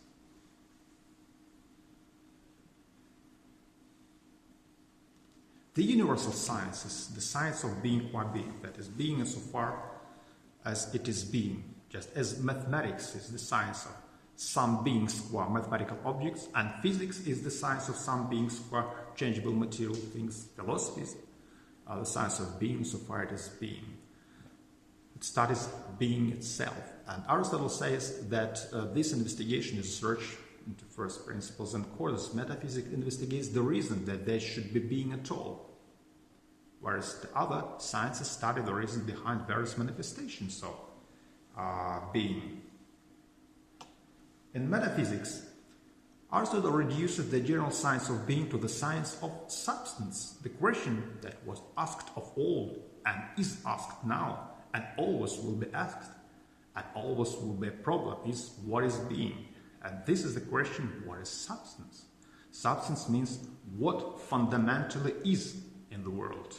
The universal sciences, the science of being qua being, that is, being insofar as it is being, just as mathematics is the science of some beings qua mathematical objects, and physics is the science of some beings qua changeable material things. Philosophy is the science of being insofar it is being. It studies being itself. And Aristotle says that this investigation is search into first principles and causes. Metaphysics investigates the reason that there should be being at all, whereas the other sciences study the reason behind various manifestations of being. In metaphysics, Aristotle reduces the general science of being to the science of substance. The question that was asked of old and is asked now and always will be asked and always will be a problem is, what is being? And this is the question, what is substance? Substance means what fundamentally is in the world.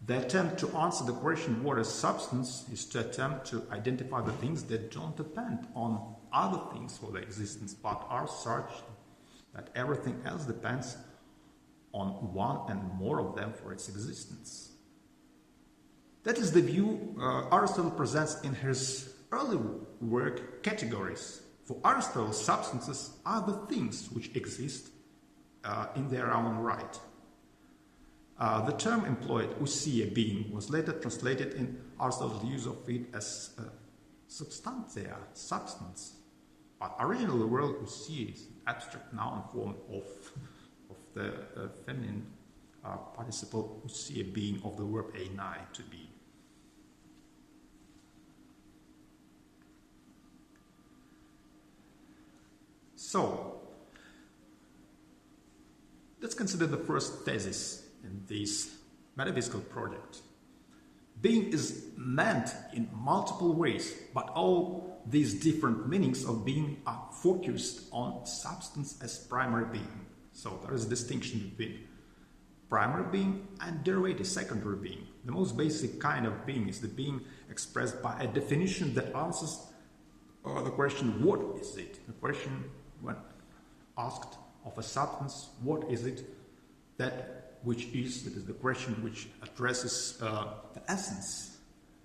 The attempt to answer the question, what is substance, is to attempt to identify the things that don't depend on other things for their existence, but are such that everything else depends on one and more of them for its existence. That is the view Aristotle presents in his early work, Categories. For Aristotle, substances are the things which exist in their own right. The term employed, ousia, being, was later translated in Aristotle's use of it as substantia, substance. But originally the word ousia is an abstract noun form of the feminine participle ousia, being, of the verb einai, to be. So, let's consider the first thesis in this metaphysical project. Being is meant in multiple ways, but all these different meanings of being are focused on substance as primary being. So there is a distinction between primary being and derivative secondary being. The most basic kind of being is the being expressed by a definition that answers the question, what is it? The question, when asked of a substance, what is it? That which is, that is the question which addresses the essence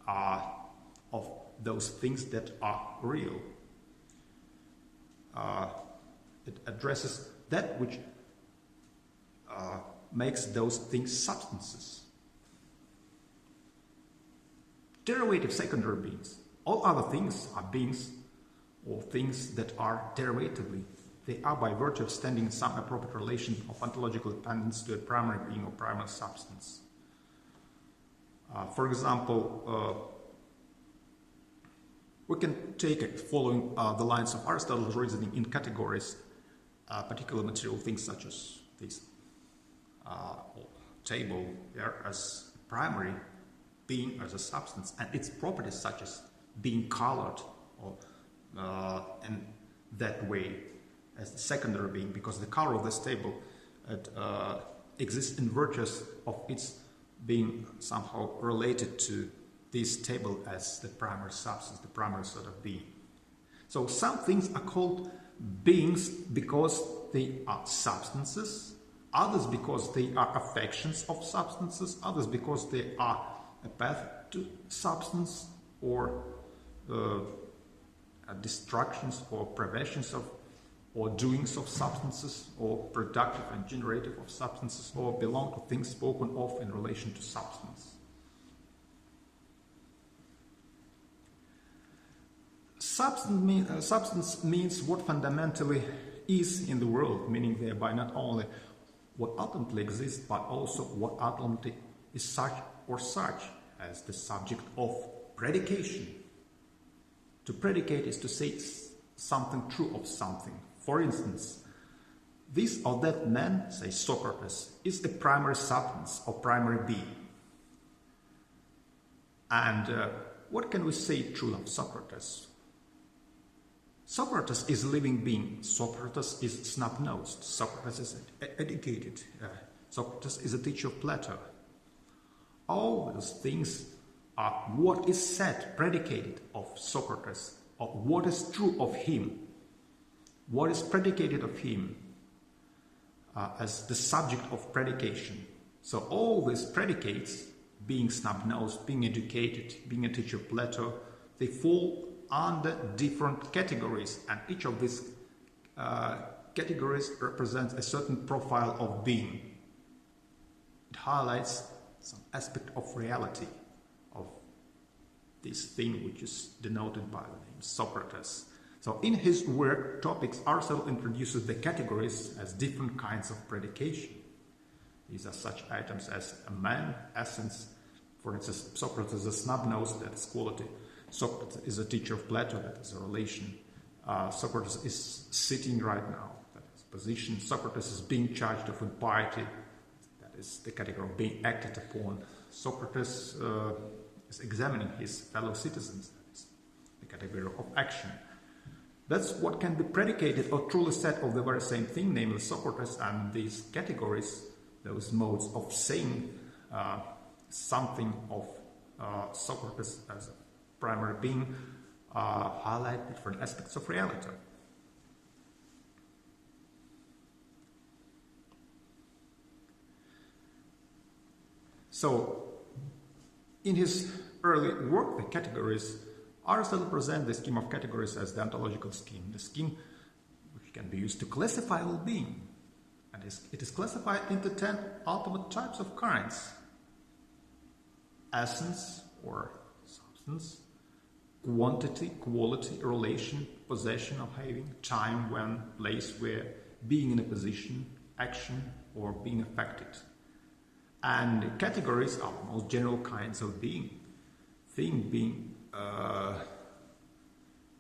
of those things that are real. It addresses that which makes those things substances. Derivative secondary beings. All other things are beings or things that are derivatively They are by virtue of standing in some appropriate relation of ontological dependence to a primary being or primary substance. For example, we can take it following the lines of Aristotle's reasoning in categories, particular material things such as this table here as primary being as a substance, and its properties such as being colored or in that way as the secondary being, because the color of this table exists in virtue of its being somehow related to this table as the primary substance, the primary sort of being. So some things are called beings because they are substances, others because they are affections of substances, others because they are a path to substance or destructions or privations of or doings of substances, or productive and generative of substances, or belong to things spoken of in relation to substance. Substance means what fundamentally is in the world, meaning thereby not only what ultimately exists, but also what ultimately is such or such as the subject of predication. To predicate is to say something true of something. For instance, this or that man, say Socrates, is the primary substance or primary being. And what can we say true of Socrates? Socrates is a living being. Socrates is snub-nosed. Socrates is educated. Socrates is a teacher of Plato. All those things are what is said, predicated of Socrates, or what is true of him. What is predicated of him as the subject of predication. So all these predicates, being snub-nosed, being educated, being a teacher of Plato, they fall under different categories, and each of these categories represents a certain profile of being. It highlights some aspect of reality of this thing which is denoted by the name Socrates. So in his work, Topics, Aristotle introduces the categories as different kinds of predication. These are such items as a man, essence. For instance, Socrates is a snub-nosed, that is quality. Socrates is a teacher of Plato, that is a relation. Socrates is sitting right now, that is position. Socrates is being charged of impiety, that is the category of being acted upon. Socrates is examining his fellow citizens, that is the category of action. That's what can be predicated or truly said of the very same thing, namely Socrates, and these categories, those modes of saying something of Socrates as a primary being, highlight different aspects of reality. So, in his early work, the categories, Aristotle presents the scheme of categories as the ontological scheme, the scheme which can be used to classify all being. And it is classified into 10 ultimate types of kinds: essence or substance, quantity, quality, relation, possession of having, time, when, place, where, being in a position, action, or being affected. And categories are the most general kinds of being. Thing being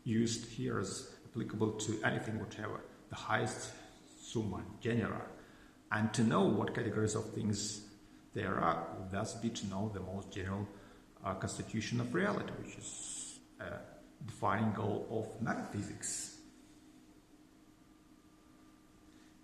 used here as applicable to anything whatever, the highest summa genera. And to know what categories of things there are would thus be to know the most general constitution of reality, which is a defining goal of metaphysics.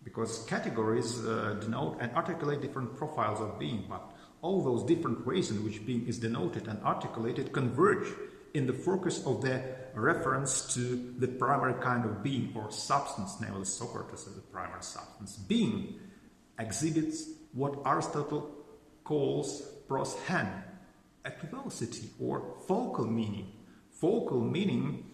Because categories denote and articulate different profiles of being, but all those different ways in which being is denoted and articulated converge in the focus of their reference to the primary kind of being or substance, namely Socrates as the primary substance. Being exhibits what Aristotle calls pros hen, equivocity or focal meaning. Focal meaning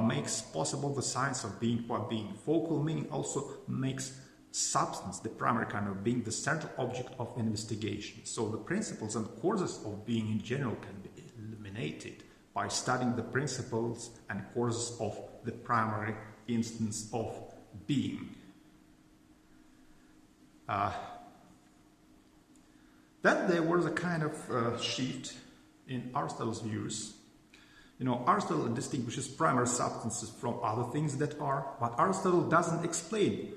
makes possible the science of being for being. Focal meaning also makes substance, the primary kind of being, the central object of investigation. So the principles and causes of being in general can be eliminated by studying the principles and causes of the primary instance of being. Then there was a kind of shift in Aristotle's views. Aristotle distinguishes primary substances from other things that are, but Aristotle doesn't explain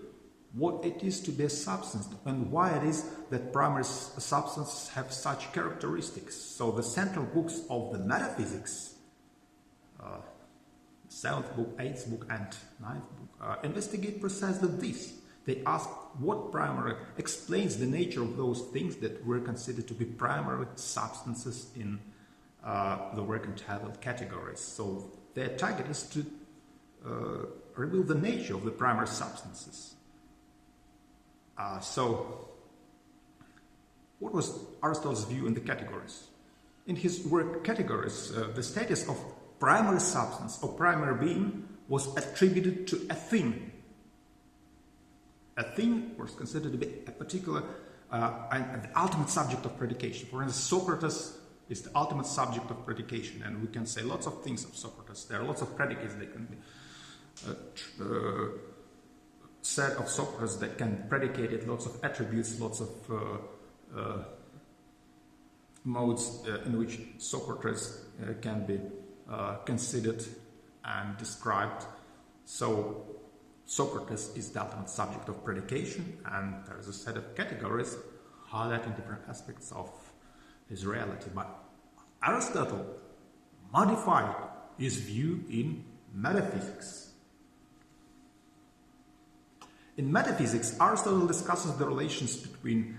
what it is to be a substance and why it is that primary substances have such characteristics. So the central books of the metaphysics, 7th book, 8th book and 9th book, investigate precisely this. They ask what primary explains the nature of those things that were considered to be primary substances in the work entitled Categories. So their target is to reveal the nature of the primary substances. So what was Aristotle's view in the Categories? In his work Categories, the status of primary substance or primary being was attributed to a thing. A thing was considered to be a particular, the ultimate subject of predication. For instance, Socrates is the ultimate subject of predication, and we can say lots of things of Socrates. There are lots of predicates that can be said of Socrates that can predicate it, lots of attributes, lots of modes in which Socrates can be considered and described. So Socrates is the ultimate subject of predication, and there is a set of categories highlighting different aspects of his reality. But Aristotle modified his view in metaphysics. In metaphysics, Aristotle discusses the relations between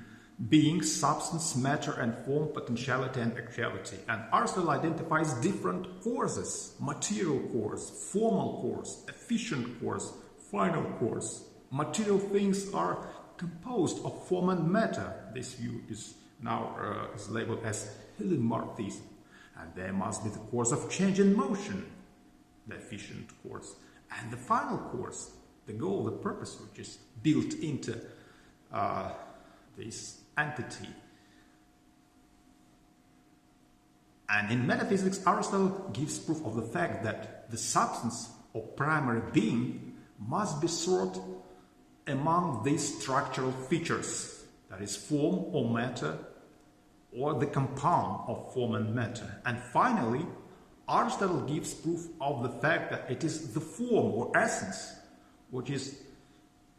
being, substance, matter and form, potentiality and actuality. And Aristotle identifies different causes: material cause, formal cause, efficient cause, final cause. Material things are composed of form and matter. This view is now is labeled as heliomarthism. And there must be the cause of change and motion, the efficient cause, and the final cause, the goal, the purpose, which is built into this entity. And in metaphysics, Aristotle gives proof of the fact that the substance or primary being must be sought among these structural features, that is, form or matter, or the compound of form and matter. And finally, Aristotle gives proof of the fact that it is the form or essence which is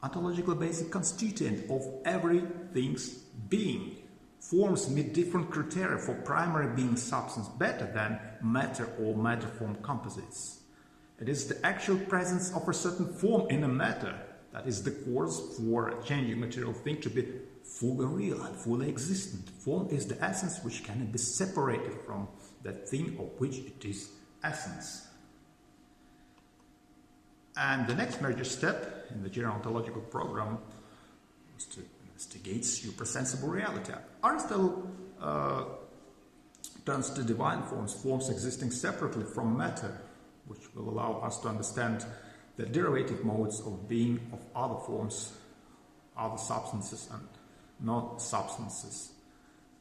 ontologically basic constituent of everything's being. Forms meet different criteria for primary being substance better than matter or matter-form composites. It is the actual presence of a certain form in a matter that is the cause for a changing material thing to be fully real and fully existent. Form is the essence which cannot be separated from that thing of which it is essence. And the next major step in the general ontological program was to investigate suprasensible reality. Aristotle turns to divine forms, forms existing separately from matter, which will allow us to understand the derivative modes of being of other forms, other substances and non-substances.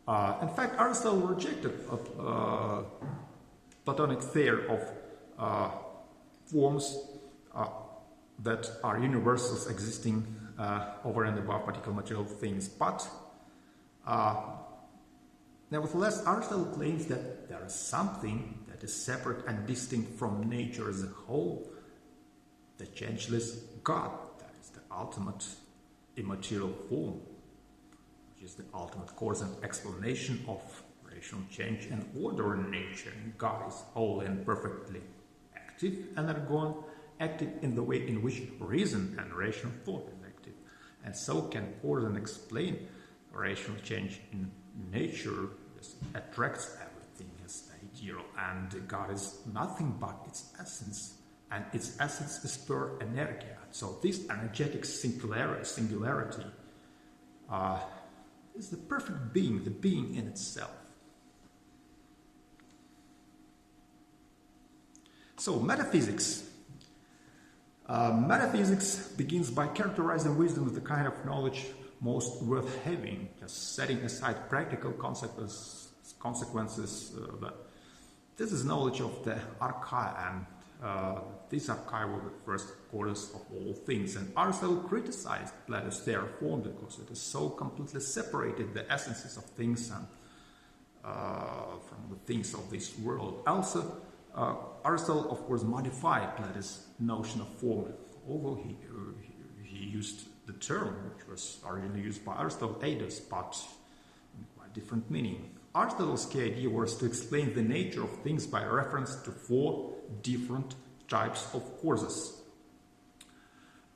In fact, Aristotle rejected Platonic theory of forms that are universals existing over and above particular material things. But nevertheless, Aristotle claims that there is something that is separate and distinct from nature as a whole, the changeless God, that is the ultimate immaterial form, which is the ultimate cause and explanation of rational change and order in nature. And God is wholly and perfectly active and ergon, active in the way in which reason and rational thought is active, and so can cause and explain rational change in nature. This attracts everything as ideal, and God is nothing but its essence, and its essence is pure energia. So this energetic singularity is the perfect being, the being in itself. So metaphysics. Metaphysics begins by characterizing wisdom as the kind of knowledge most worth having, just setting aside practical consequences. This is knowledge of the archaea and these archive were the first quarters of all things, and Aristotle criticized Plato's theory form because it is so completely separated the essences of things and from the things of this world. Also, Aristotle, of course, modified Plato's notion of form, although he used the term, which was originally used by Aristotle, eidos, but in quite different meaning. Aristotle's key idea was to explain the nature of things by reference to 4 different types of causes.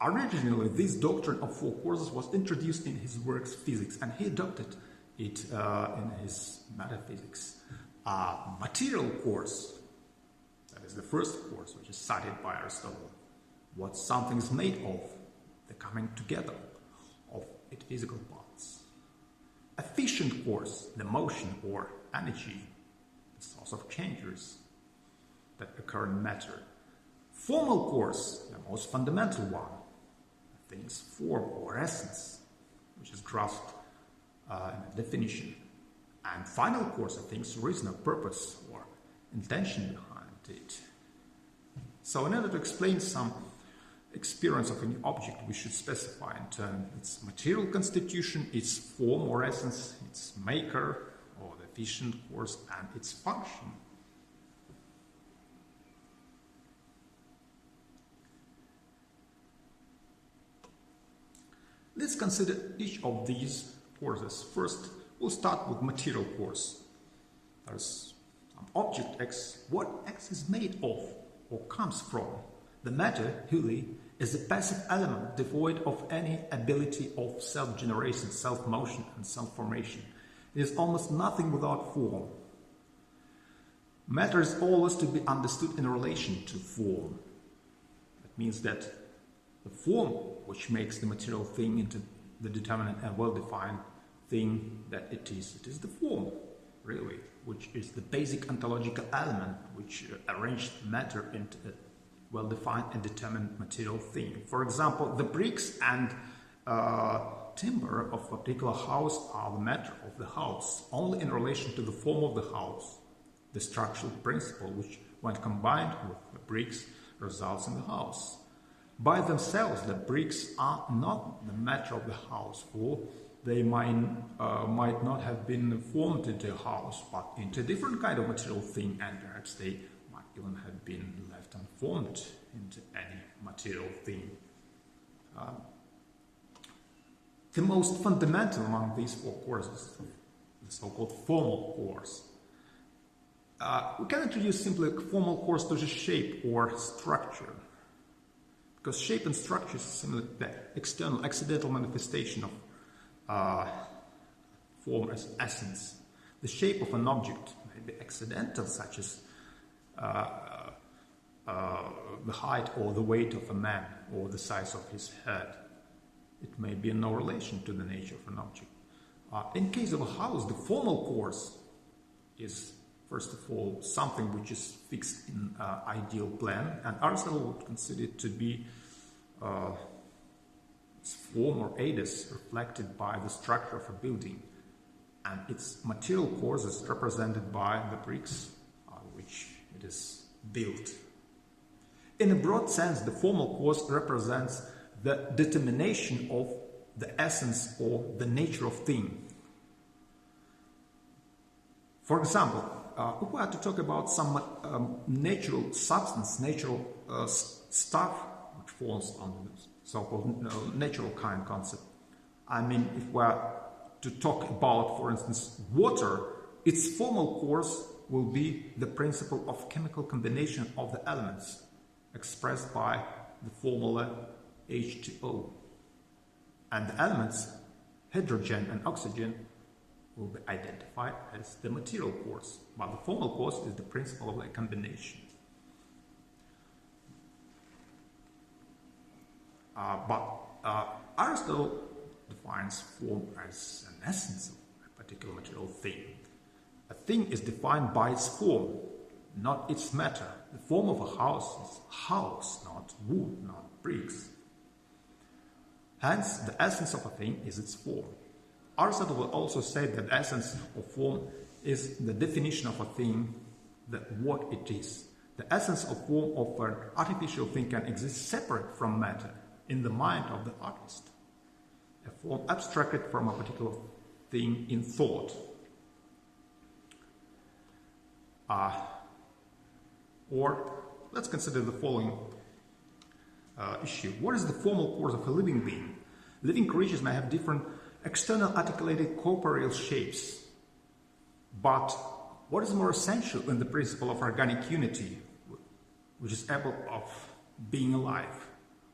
Originally, this doctrine of 4 causes was introduced in his works Physics, and he adopted it in his Metaphysics. Material cause, that is the first cause, which is cited by Aristotle. What something is made of, the coming together of its physical parts. Efficient cause, the motion or energy, the source of changes that occur in matter. Formal cause, the most fundamental one, the thing's form or essence, which is grasped in a definition. And final cause, the thing's reason or purpose or intention behind it. So in order to explain some experience of any object, we should specify in terms its material constitution, its form or essence, its maker or the efficient cause, and its function. Let's consider each of these causes. First, we'll start with material cause. There's some object X. What X is made of or comes from? The matter, Huli, is a passive element devoid of any ability of self-generation, self-motion, and self-formation. It is almost nothing without form. Matter is always to be understood in relation to form. That means that the form which makes the material thing into the determinate and well-defined thing that it is the form, really, which is the basic ontological element which arranged matter into a well-defined and determined material thing. For example, the bricks and timber of a particular house are the matter of the house, only in relation to the form of the house, the structural principle which, when combined with the bricks, results in the house. By themselves, the bricks are not the matter of the house, for they might not have been formed into a house, but into a different kind of material thing, and perhaps they might even have been left unformed into any material thing. The most fundamental among these 4 causes, the so-called formal cause. We can introduce simply a formal cause to the shape or structure, because shape and structure is similar to the external, accidental manifestation of form as essence. The shape of an object may be accidental, such as the height or the weight of a man or the size of his head. It may be in no relation to the nature of an object. In case of a house, the formal cause is, first of all, something which is fixed in ideal plan, and Aristotle would consider it to be its form or eidos reflected by the structure of a building, and its material cause is represented by the bricks which it is built. In a broad sense, the formal cause represents the determination of the essence or the nature of thing. For example, if we are to talk about some natural substance, natural stuff which falls under the so-called natural kind concept. I mean, if we are to talk about, for instance, water, its formal cause will be the principle of chemical combination of the elements expressed by the formula H2O. And the elements, hydrogen and oxygen, will be identified as the material cause, but the formal cause is the principle of the combination. Aristotle defines form as an essence of a particular material thing. A thing is defined by its form, not its matter. The form of a house is house, not wood, not bricks. Hence, the essence of a thing is its form. Aristotle will also say that the essence of form is the definition of a thing, that what it is. The essence of form of an artificial thing can exist separate from matter in the mind of the artist. A form abstracted from a particular thing in thought. Or let's consider the following issue. What is the formal course of a living being? Living creatures may have different external articulated corporeal shapes. But what is more essential in the principle of organic unity, which is able of being alive?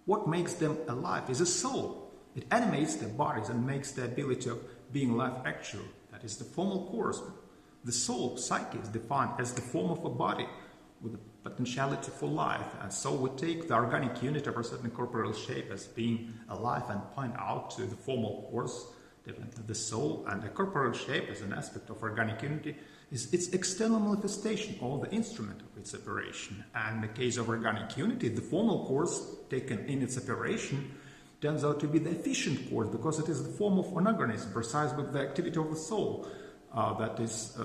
What makes them alive is a soul. It animates their bodies and makes the ability of being alive actual. That is the formal course. The soul, psyche, is defined as the form of a body with a potentiality for life. And so we take the organic unit of a certain corporeal shape as being alive and point out to the formal course, definitely the soul, and the corporeal shape as an aspect of organic unity is its external manifestation or the instrument of its operation. And in the case of organic unity, the formal course taken in its operation turns out to be the efficient course because it is the form of an organism precise with the activity of the soul. That is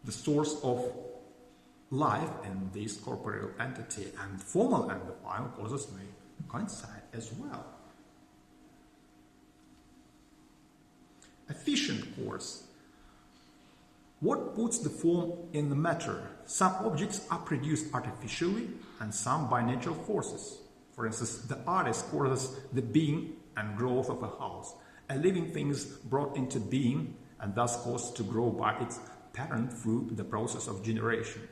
the source of life in this corporeal entity, and formal and the final causes may coincide as well. Efficient course. What puts the form in the matter? Some objects are produced artificially and some by natural forces. For instance, the artist causes the being and growth of a house. A living thing is brought into being and thus caused to grow by its parent through the process of generation.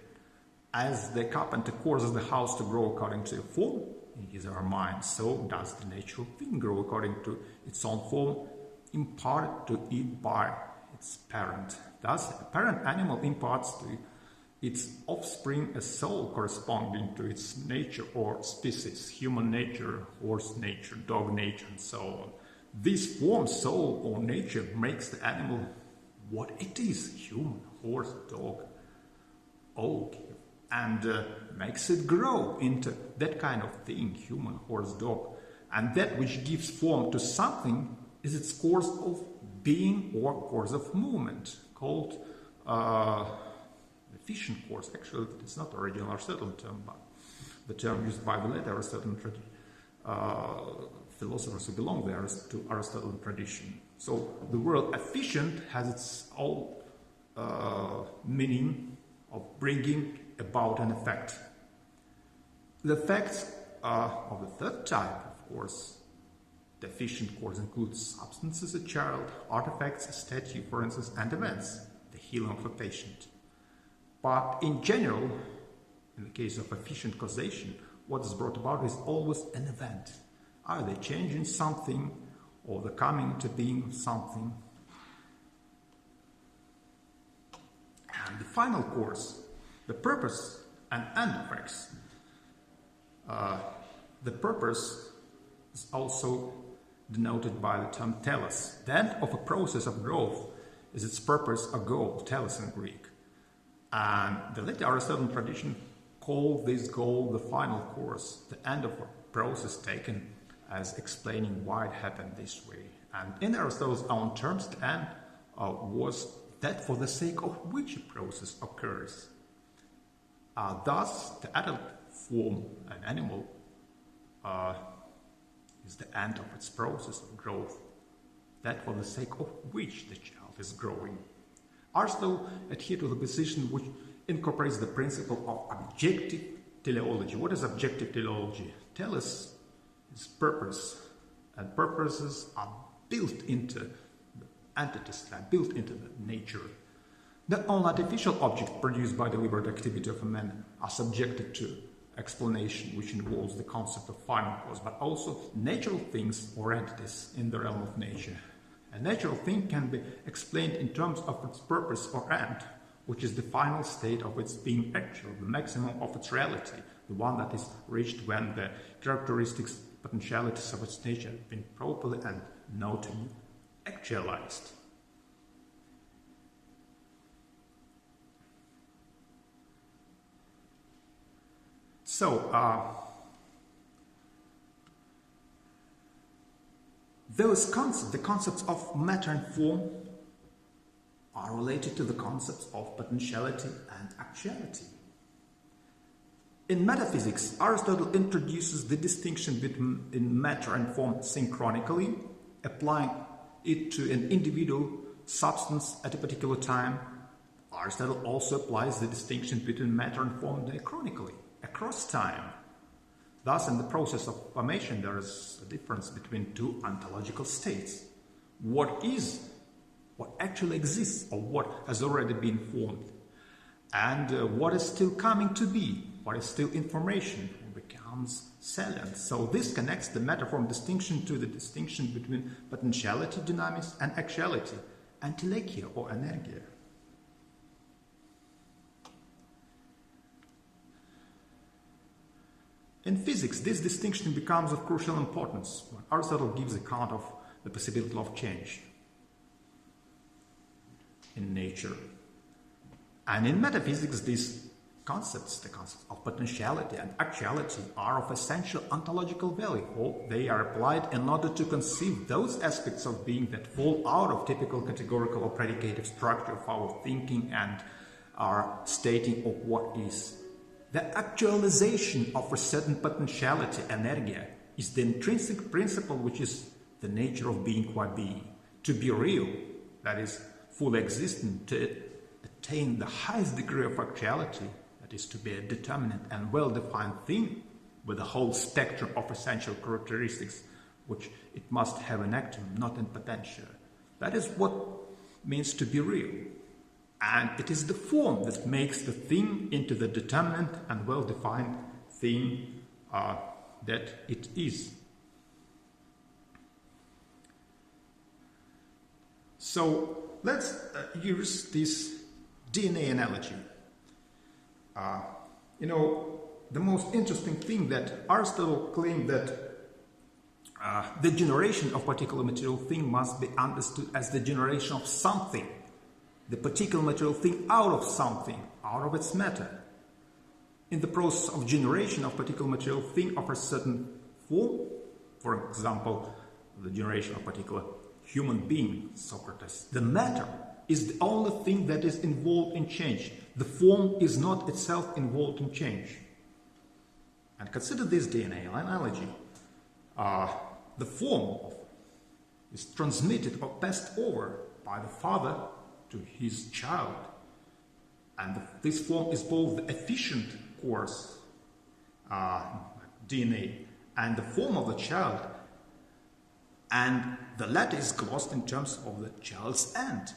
As the carpenter causes the house to grow according to a form in his or her mind, so does the natural thing grow according to its own form imparted to it by its parent. Thus, a parent animal imparts to its offspring a soul corresponding to its nature or species, human nature, horse nature, dog nature, and so on. This form, soul, or nature makes the animal what it is, human, horse, dog, oak, and makes it grow into that kind of thing, human, horse, dog. And that which gives form to something is its course of being or course of movement, called efficient course. Actually, it's not the original Aristotle term, but the term used by the later Aristotelian philosophers who belong there to Aristotelian tradition. So the word efficient has its own meaning of bringing about an effect. The effects of the third type, of course, the efficient course includes substances, a child, artifacts, a statue, for instance, and events, the healing of a patient. But in general, in the case of efficient causation, what is brought about is always an event, either changing something or the coming to being of something. And the final course, the purpose and end effects. The purpose is also denoted by the term telos. The end of a process of growth is its purpose, a goal, telos in Greek. And the later Aristotelian tradition called this goal the final course, the end of a process taken as explaining why it happened this way. And in Aristotle's own terms, the end was that for the sake of which a process occurs. Thus, the adult form, an animal, is the end of its process of growth, that for the sake of which the child is growing. Aristotle adhered to the position which incorporates the principle of objective teleology. What is objective teleology? Telos is purpose, and purposes are built into the entities, are built into the nature. Not all artificial objects produced by deliberate activity of a man are subjected to explanation, which involves the concept of final cause, but also natural things or entities in the realm of nature. A natural thing can be explained in terms of its purpose or end, which is the final state of its being actual, the maximum of its reality, the one that is reached when the characteristics, potentialities of its nature have been properly and notably actualized. So, the concepts of matter and form are related to the concepts of potentiality and actuality. In metaphysics, Aristotle introduces the distinction between matter and form synchronically, applying it to an individual substance at a particular time. Aristotle also applies the distinction between matter and form diachronically, across time. Thus, in the process of formation, there is a difference between two ontological states. What is, what actually exists, or what has already been formed, and what is still coming to be, what is still information, becomes salient. So this connects the matter-form distinction to the distinction between potentiality dynamics and actuality, entelekia or energia. In physics, this distinction becomes of crucial importance when Aristotle gives account of the possibility of change in nature. And in metaphysics, these concepts, the concepts of potentiality and actuality, are of essential ontological value, or they are applied in order to conceive those aspects of being that fall out of typical categorical or predicative structure of our thinking and our stating of what is. The actualization of a certain potentiality, energia, is the intrinsic principle which is the nature of being qua being. To be real, that is, fully existent, to attain the highest degree of actuality, that is, to be a determinate and well-defined thing with a whole spectrum of essential characteristics which it must have in actum, not in potential. That is what means to be real. And it is the form that makes the thing into the determinate and well-defined thing that it is. So let's use this DNA analogy. The most interesting thing that Aristotle claimed that the generation of particular material thing must be understood as the generation of something. The particular material thing out of something, out of its matter. In the process of generation of particular material thing of a certain form, for example, the generation of particular human being, Socrates, the matter is the only thing that is involved in change. The form is not itself involved in change. And consider this DNA analogy. The form is transmitted or passed over by the father to his child, and this form is both the efficient course DNA and the form of the child, and the latter is glossed in terms of the child's end,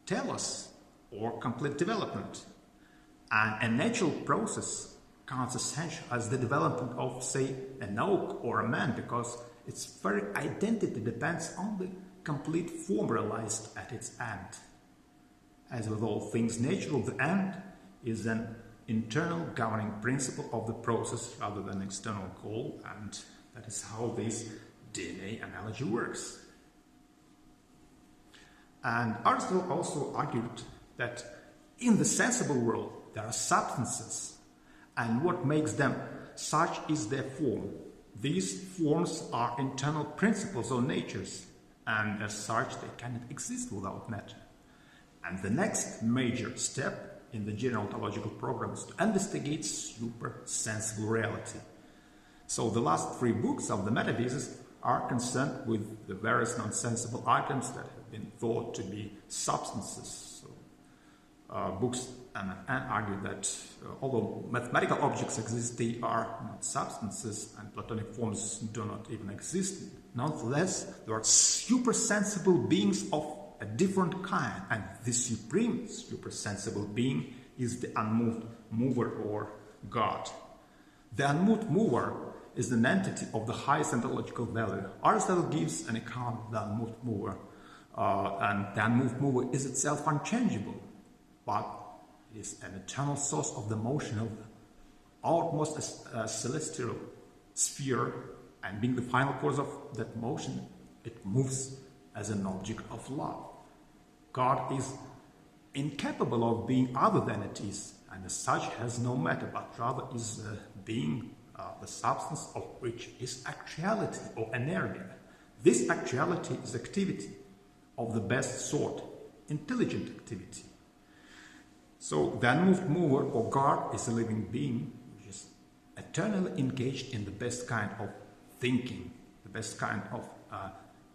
telos, or complete development. And a natural process counts essential as the development of, say, an oak or a man, because its very identity depends on the complete form realized at its end. As with all things natural, the end is an internal governing principle of the process rather than external goal, and that is how this DNA analogy works. And Aristotle also argued that in the sensible world there are substances, and what makes them such is their form. These forms are internal principles or natures, and as such they cannot exist without matter. And the next major step in the general ontological program is to investigate super-sensible reality. So the last 3 books of the metaphysics are concerned with the various non-sensible items that have been thought to be substances. So, books and argue that although mathematical objects exist, they are not substances, and Platonic forms do not even exist. Nonetheless, there are super-sensible beings of a different kind, and this supreme super-sensible being is the unmoved mover or God. The unmoved mover is an entity of the highest ontological value. Aristotle gives an account of the unmoved mover, and the unmoved mover is itself unchangeable, but it is an eternal source of the motion of the outmost celestial sphere, and being the final cause of that motion, it moves as an object of love. God is incapable of being other than it is, and as such has no matter, but rather is being the substance of which is actuality or energia. This actuality is activity of the best sort. intelligent activity. So the unmoved mover or God is a living being which is eternally engaged in the best kind of thinking, the best kind of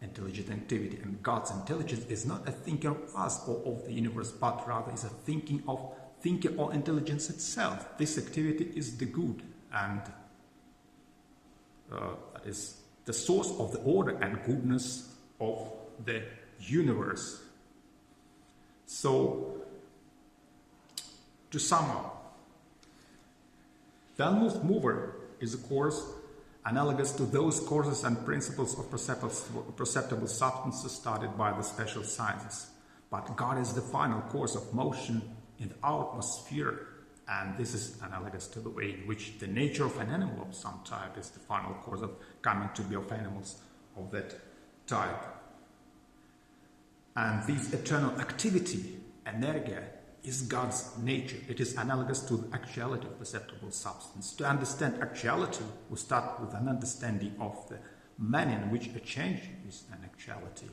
intelligent activity. And God's intelligence is not a thinker of us or of the universe, but rather is a thinker or intelligence itself. This activity is the good, and that is the source of the order and goodness of the universe. So, to sum up, the unmoved mover is a course analogous to those courses and principles of perceptible substances studied by the special sciences. But God is the final course of motion in the atmosphere, and this is analogous to the way in which the nature of an animal of some type is the final course of coming to be of animals of that type. And this eternal activity, energia, is God's nature. It is analogous to the actuality of perceptible substance. To understand actuality, we start with an understanding of the manner in which a change is an actuality,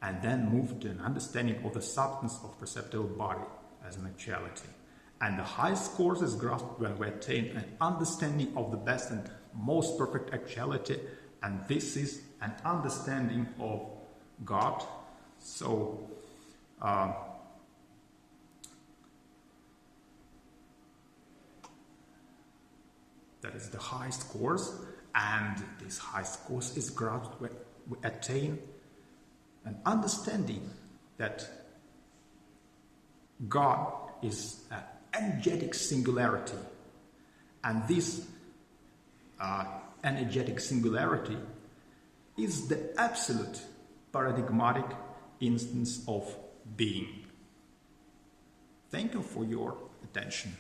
and then move to an understanding of the substance of perceptible body as an actuality. And the highest course is grasped when we attain an understanding of the best and most perfect actuality, and this is an understanding of God. So, that is the highest course, and this highest course is grasped when we attain an understanding that God is an energetic singularity, and this energetic singularity is the absolute paradigmatic instance of being. Thank you for your attention.